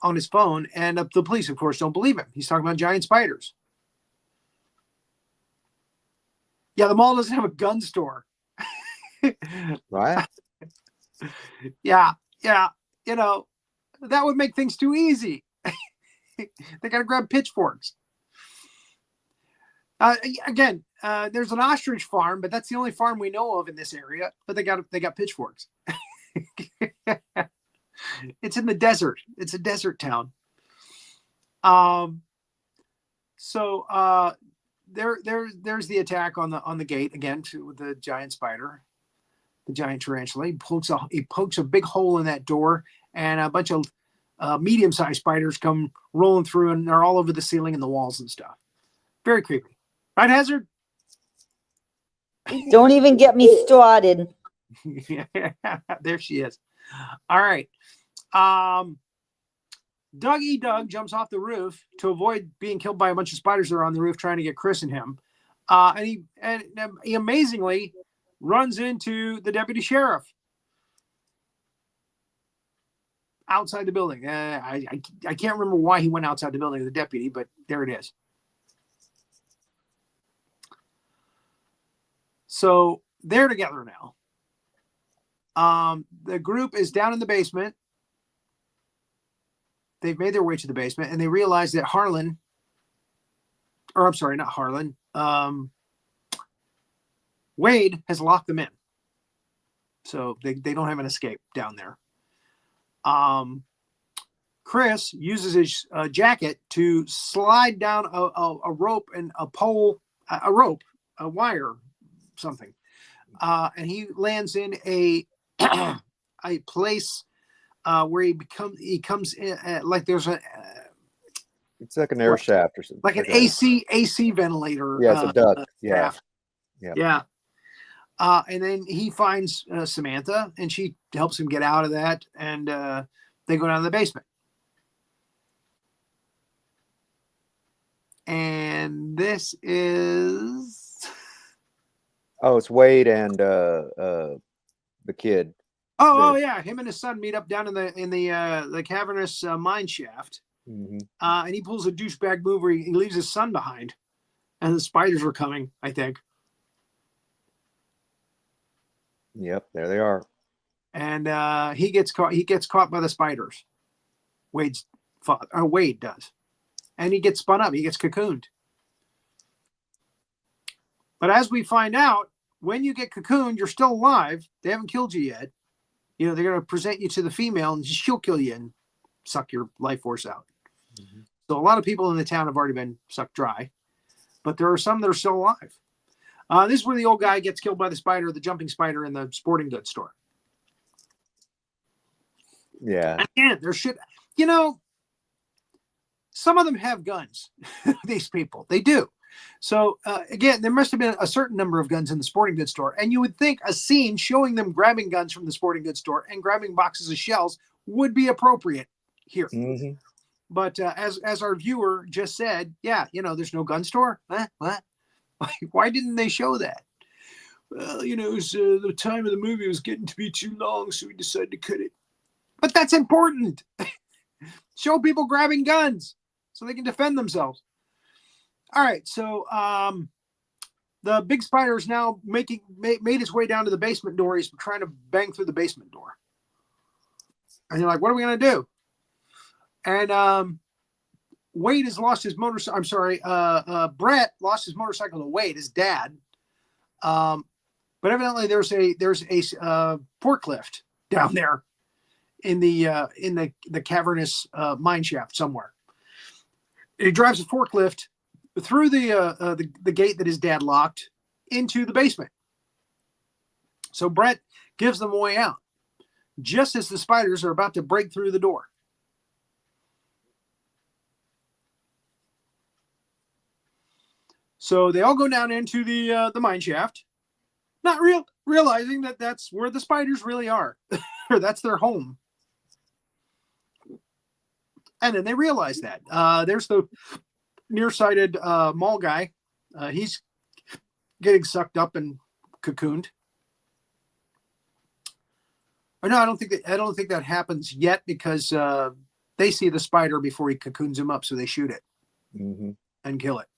on his phone, and the police, of course, don't believe him. He's talking about giant spiders. Yeah, the mall doesn't have a gun store. Right? Yeah. That would make things too easy. They got to grab pitchforks. Again, there's an ostrich farm, but that's the only farm we know of in this area. But they got pitchforks. It's in the desert. It's a desert town. So there's the attack on the gate again with the giant spider, the giant tarantula. He pokes a big hole in that door, and a bunch of medium-sized spiders come rolling through, and they're all over the ceiling and the walls and stuff. Very creepy, right, Hazzard? Don't even get me started. There she is. All right. Doug jumps off the roof to avoid being killed by a bunch of spiders that are on the roof trying to get Chris and him. And he amazingly runs into the deputy sheriff outside the building. I can't remember why he went outside the building, the deputy, but there it is. So they're together now. The group is down in the basement. They've made their way to the basement, and they realize that Harlan, or I'm sorry, not Harlan, Wade has locked them in. So they don't have an escape down there. Chris uses his jacket to slide down a rope and a pole, a wire, something. And he lands in a place where he comes in like there's a it's like an air shaft or something, like an AC ventilator. Yeah, it's a duct. Yeah. And then he finds Samantha, and she helps him get out of that, and they go down to the basement. And this is it's Wade and the kid. Oh yeah, him and his son meet up down in the cavernous mine shaft, and he pulls a douchebag move where he leaves his son behind, and the spiders are coming, I think. Yep, there they are. And he gets caught by the spiders. Wade does, and he gets spun up. He gets cocooned. But as we find out, when you get cocooned, you're still alive. They haven't killed you yet. You know, they're going to present you to the female, and she'll kill you and suck your life force out. So a lot of people in the town have already been sucked dry, but there are some that are still alive. This is where the old guy gets killed by the spider, the jumping spider in the sporting goods store. Yeah. And there should, some of them have guns. These people, they do. So again, there must have been a certain number of guns in the sporting goods store, and you would think a scene showing them grabbing guns from the sporting goods store and grabbing boxes of shells would be appropriate here. But as our viewer just said, there's no gun store. What? Why didn't they show that? Well, it was the time of the movie was getting to be too long, so we decided to cut it. But that's important. Show people grabbing guns so they can defend themselves. All right, so the big spider is now made his way down to the basement door. He's trying to bang through the basement door. And you're like, what are we going to do? And Wade has lost his motorcycle. I'm sorry, Brett lost his motorcycle to Wade, his dad. But evidently there's a forklift down there in the cavernous mine shaft somewhere. He drives a forklift through the gate that his dad locked into the basement. So Brett gives them a way out just as the spiders are about to break through the door. So they all go down into the mine shaft, not realizing that that's where the spiders really are, or that's their home. And then they realize that there's the nearsighted mall guy. He's getting sucked up and cocooned. Or no, I don't think that happens yet, because they see the spider before he cocoons him up, so they shoot it and kill it.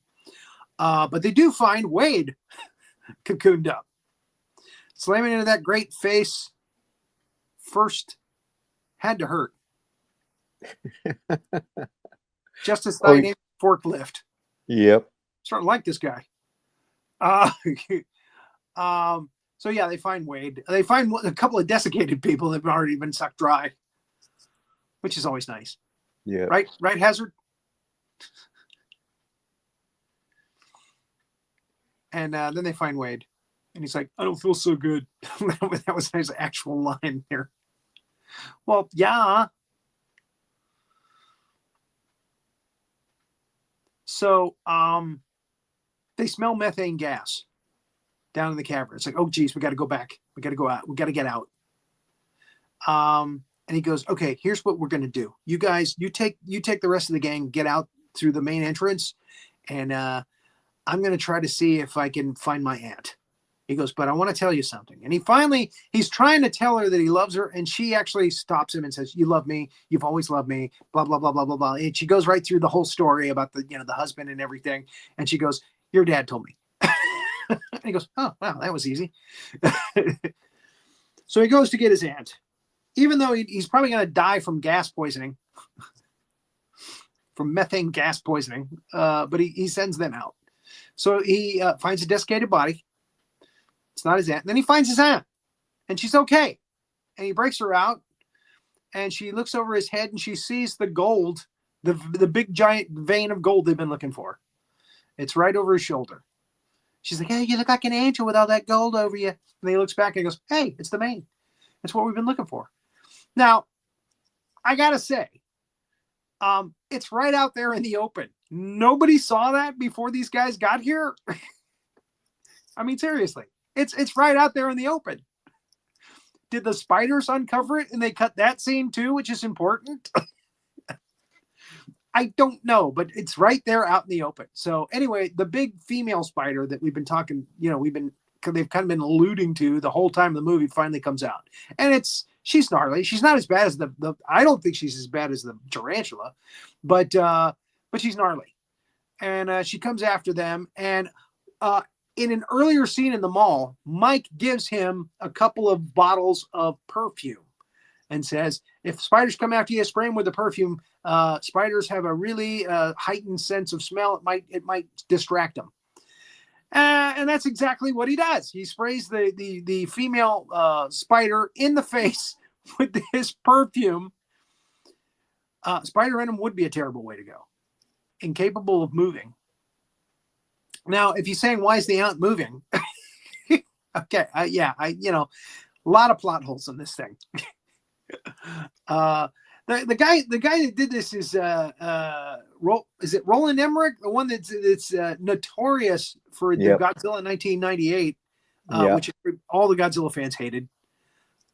But they do find Wade cocooned up, slamming into that great face. First had to hurt. Justice named forklift. Yep. Starting to like this guy. So yeah, they find Wade. They find a couple of desiccated people that have already been sucked dry, which is always nice. Yeah. Right, Hazzard. And then they find Wade, and he's like, "I don't feel so good." That was his actual line there. Well, yeah. So they smell methane gas down in the cavern. It's like, oh geez, we got to go back. We got to go out. We got to get out. And he goes, okay, here's what we're going to do. You guys, you take the rest of the gang, get out through the main entrance. And I'm going to try to see if I can find my aunt. He goes, but I want to tell you something. And he's trying to tell her that he loves her. And she actually stops him and says, you love me. You've always loved me, blah, blah, blah, blah, blah, blah. And she goes right through the whole story about the husband and everything. And she goes, your dad told me. And he goes, oh, wow, that was easy. So he goes to get his aunt, even though he's probably going to die from gas poisoning, from methane gas poisoning. But he sends them out. So he finds a desiccated body. It's not his aunt. And then he finds his aunt, and she's okay. And he breaks her out, and she looks over his head, and she sees the gold, the big giant vein of gold they've been looking for. It's right over his shoulder. She's like, hey, you look like an angel with all that gold over you. And he looks back and goes, hey, it's the vein. It's what we've been looking for. Now, I got to say, it's right out there in the open. Nobody saw that before these guys got here. I mean, seriously. It's right out there in the open. Did the spiders uncover it and they cut that scene too, which is important? I don't know, but it's right there out in the open. So anyway, the big female spider that we've been talking, they've kind of been alluding to the whole time the movie finally comes out. And she's gnarly. She's not as bad as I don't think she's as bad as the tarantula, but she's gnarly. And she comes after them. And in an earlier scene in the mall, Mike gives him a couple of bottles of perfume and says, if spiders come after you, spray them with the perfume. Spiders have a really heightened sense of smell. It might distract them. And that's exactly what he does. He sprays the female spider in the face with his perfume. Spider venom would be a terrible way to go. Incapable of moving. Now, if you're saying, why is the aunt moving? Okay, a lot of plot holes in this thing. The guy that did this is is it Roland Emmerich, the one that's notorious for the Godzilla 1998, which all the Godzilla fans hated.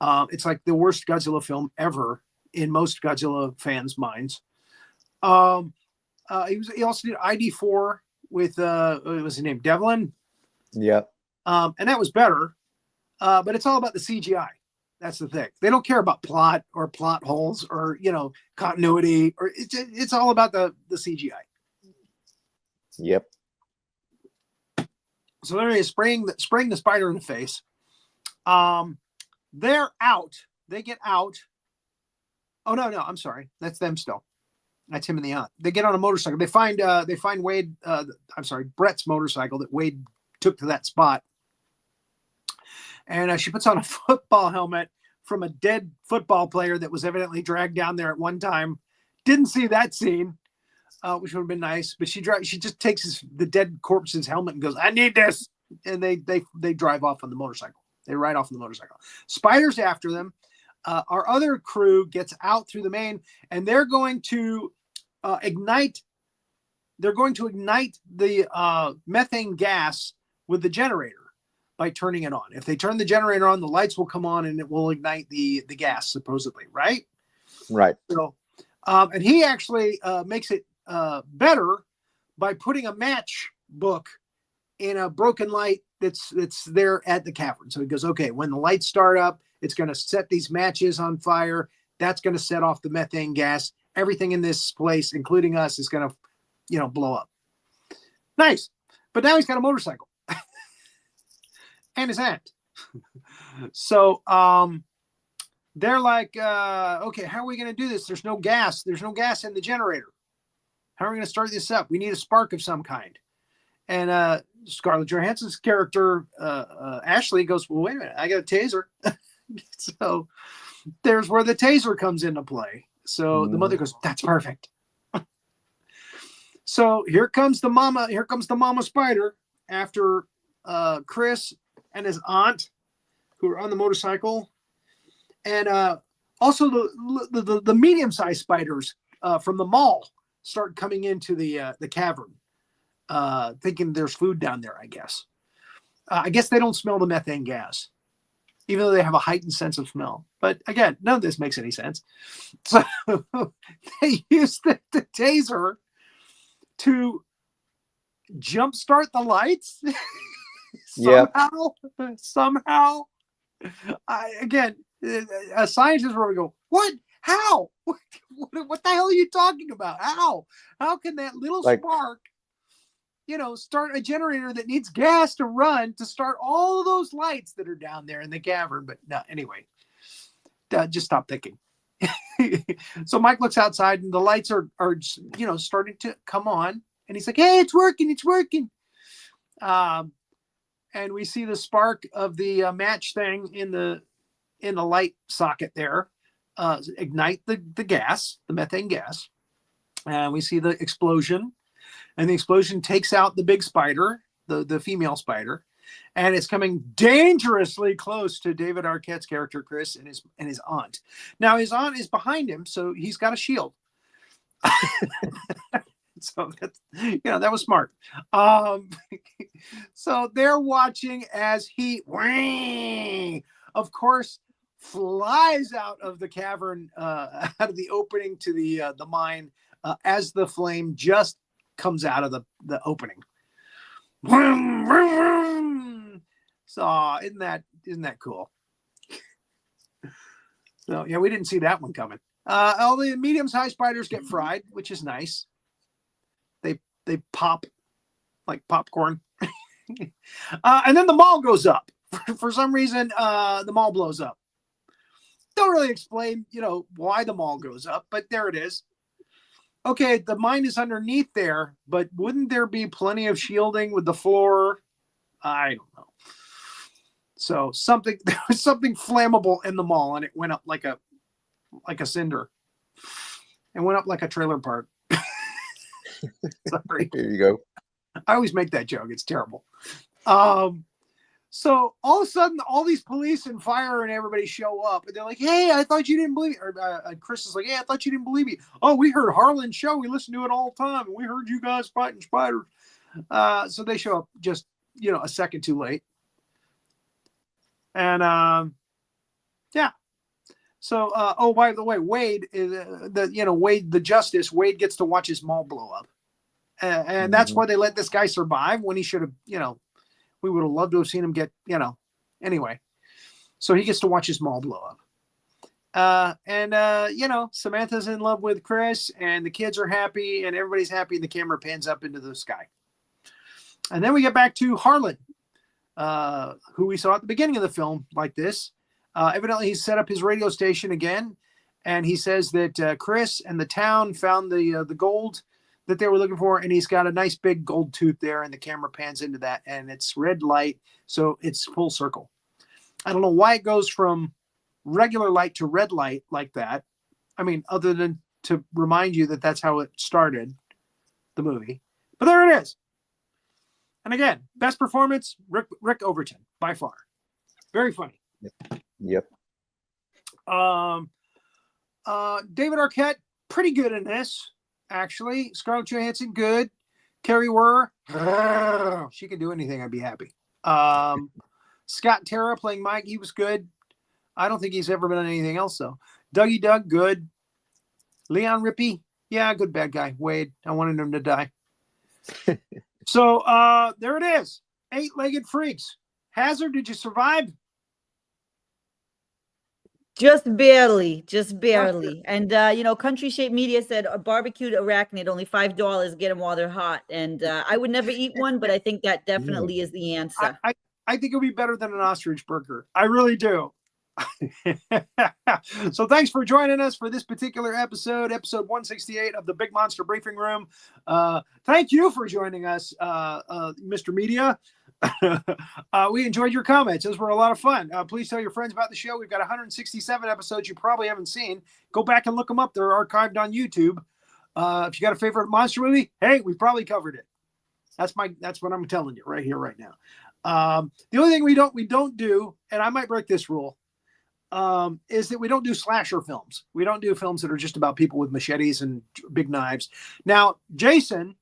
It's like the worst Godzilla film ever in most Godzilla fans' minds. He also did ID4 with what was his name, Devlin. And that was better, but it's all about the CGI. That's the thing. They don't care about plot or plot holes or continuity, or it's all about the CGI. Yep. So there he is, spraying the spider in the face. They're out. They get out. Oh no, I'm sorry. That's them still. That's him and the aunt. They get on a motorcycle. They find Wade. Brett's motorcycle that Wade took to that spot. And she puts on a football helmet from a dead football player that was evidently dragged down there at one time. Didn't see that scene, which would have been nice. But she just takes the dead corpse's helmet and goes, "I need this," and they drive off on the motorcycle. They ride off on the motorcycle. Spiders after them. Our other crew gets out through the main, and they're going to ignite. They're going to ignite the methane gas with the generator by turning it on. If they turn the generator on, the lights will come on and it will ignite the gas, supposedly, right? Right. So, and he actually makes it better by putting a match book in a broken light that's there at the cavern. So he goes, okay, when the lights start up, it's going to set these matches on fire. That's going to set off the methane gas. Everything in this place, including us, is going to, blow up. Nice. But now he's got a motorcycle. And his aunt. So they're like, okay, how are we going to do this? There's no gas. There's no gas in the generator. How are we going to start this up? We need a spark of some kind. And Scarlett Johansson's character, Ashley, goes, well, wait a minute, I got a taser. So there's where the taser comes into play. So the mother goes, that's perfect. So here comes the mama spider after Chris and his aunt, who are on the motorcycle, and also the medium-sized spiders from the mall start coming into the cavern, thinking there's food down there. I guess they don't smell the methane gas. even though they have a heightened sense of smell. But again, none of this makes any sense. So they use the taser to jumpstart the lights. Somehow. Again, a scientist will go, what? How? What the hell are you talking about? How can that little spark, start a generator that needs gas to run to start all of those lights that are down there in the cavern? But no, anyway, just stop thinking. So Mike looks outside and the lights are starting to come on, and he's like, hey, it's working. And we see the spark of the match thing in the light socket there ignite the gas, the methane gas. And we see the explosion, and the explosion takes out the big spider, the female spider, and it's coming dangerously close to David Arquette's character Chris and his aunt. Now his aunt is behind him, so he's got a shield. So that was smart. So they're watching as he, of course, flies out of the cavern, out of the opening to the mine, as the flame just comes out of the opening. So isn't that cool? So yeah, we didn't see that one coming. All the medium-sized spiders get fried, which is nice. They pop like popcorn. And then the mall goes up. For some reason, the mall blows up. Don't really explain, why the mall goes up, but there it is. Okay, the mine is underneath there, but wouldn't there be plenty of shielding with the floor? I don't know. So there was something flammable in the mall, and it went up like a cinder. It went up like a trailer park. Sorry. There you go. I always make that joke. It's terrible. So all of a sudden, all these police and fire and everybody show up, and they're like, "Hey, I thought you didn't believe." Or Chris is like, "Hey, I thought you didn't believe me." "Oh, we heard Harlan's show. We listen to it all the time, and we heard you guys fighting spiders." So they show up just a second too late, and yeah. So oh, by the way, Wade is Wade the Justice. Wade gets to watch his mall blow up, and that's why they let this guy survive when he should have we would have loved to have seen him get, anyway. So he gets to watch his mall blow up. And Samantha's in love with Chris, and the kids are happy, and everybody's happy, and the camera pans up into the sky. And then we get back to Harlan, who we saw at the beginning of the film like this. Evidently, he's set up his radio station again, and he says that Chris and the town found the gold that they were looking for, and he's got a nice big gold tooth there, and the camera pans into that, and it's red light, so it's full circle. I don't know why it goes from regular light to red light like that. I mean, other than to remind you that that's how it started, the movie. But there it is. And again, best performance, Rick Overton, by far. Very funny. Yep. David Arquette, pretty good in this. Actually, Scarlett Johansson, good. Carrie Werr, she can do anything. I'd be happy. Scott Terra playing Mike, he was good. I don't think he's ever been on anything else, though. Dougie Doug, good. Leon Rippey, yeah, good bad guy. Wade, I wanted him to die. So there it is. 8-legged freaks. Hazzard, did you survive? Just barely. And, Country Shape Media said a barbecued arachnid, only $5, get them while they're hot. And I would never eat one, but I think that definitely is the answer. I think it'll be better than an ostrich burger. I really do. So thanks for joining us for this particular episode 168 of the Big Monster Briefing Room. Thank you for joining us, Mr. Media. We enjoyed your comments. Those were a lot of fun. Please tell your friends about the show. We've got 167 episodes you probably haven't seen. Go back and look them up. They're archived on YouTube. If you got a favorite monster movie, hey, we probably covered it. That's what I'm telling you right here, right now. The only thing we don't do, and I might break this rule, is that we don't do slasher films. We don't do films that are just about people with machetes and big knives. Now, Jason,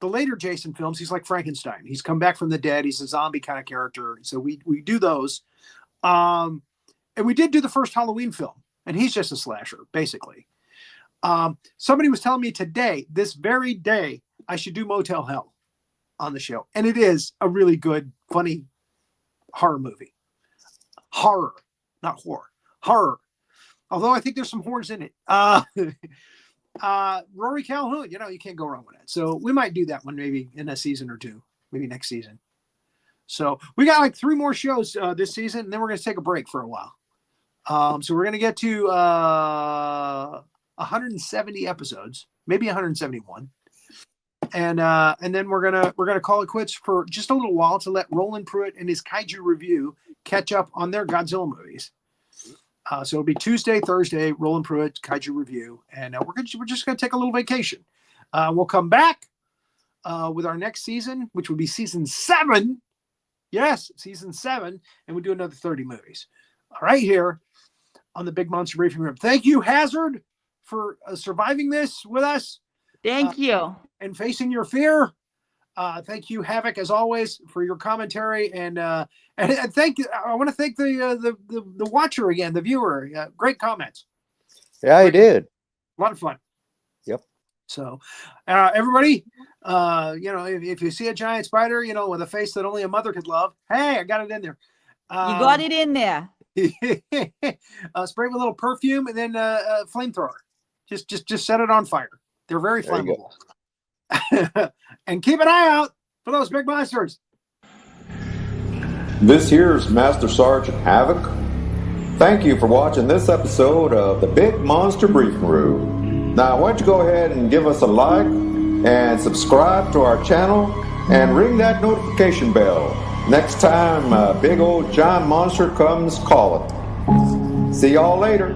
the later Jason films, he's like Frankenstein. He's come back from the dead. He's a zombie kind of character. So we do those. And we did do the first Halloween film, and he's just a slasher, basically. Somebody was telling me today, this very day, I should do Motel Hell on the show. And it is a really good, funny horror movie. Horror, not horror. Horror. Although I think there's some horns in it. Rory Calhoun, you can't go wrong with that. So we might do that one maybe in a season or two, maybe next season. So we got like 3 more shows this season, and then we're going to take a break for a while. So we're going to get to 170 episodes, maybe 171. And then we're gonna call it quits for just a little while to let Roland Pruitt and his Kaiju Review catch up on their Godzilla movies. So it'll be Tuesday, Thursday, Roland Pruitt Kaiju Review, and we're just gonna take a little vacation. We'll come back with our next season, which would be season 7. Yes, season 7, and we'll do another 30 movies. All right, here on the Big Monster Briefing Room. Thank you, Hazzard, for surviving this with us. Thank you. And facing your fear. Thank you, Havoc, as always, for your commentary, and thank you. I want to thank the watcher again, the viewer. Great comments. Yeah, he did. A lot of fun. Yep. So, everybody, if you see a giant spider, with a face that only a mother could love, hey, I got it in there. You got it in there. Spray with a little perfume and then flamethrower. Just set it on fire. They're very flammable. And keep an eye out for those big monsters. This here's Master Sergeant Havoc. Thank you for watching this episode of the Big Monster Briefing Room. Now, why don't you go ahead and give us a like and subscribe to our channel and ring that notification bell next time a big old giant monster comes calling. See y'all later.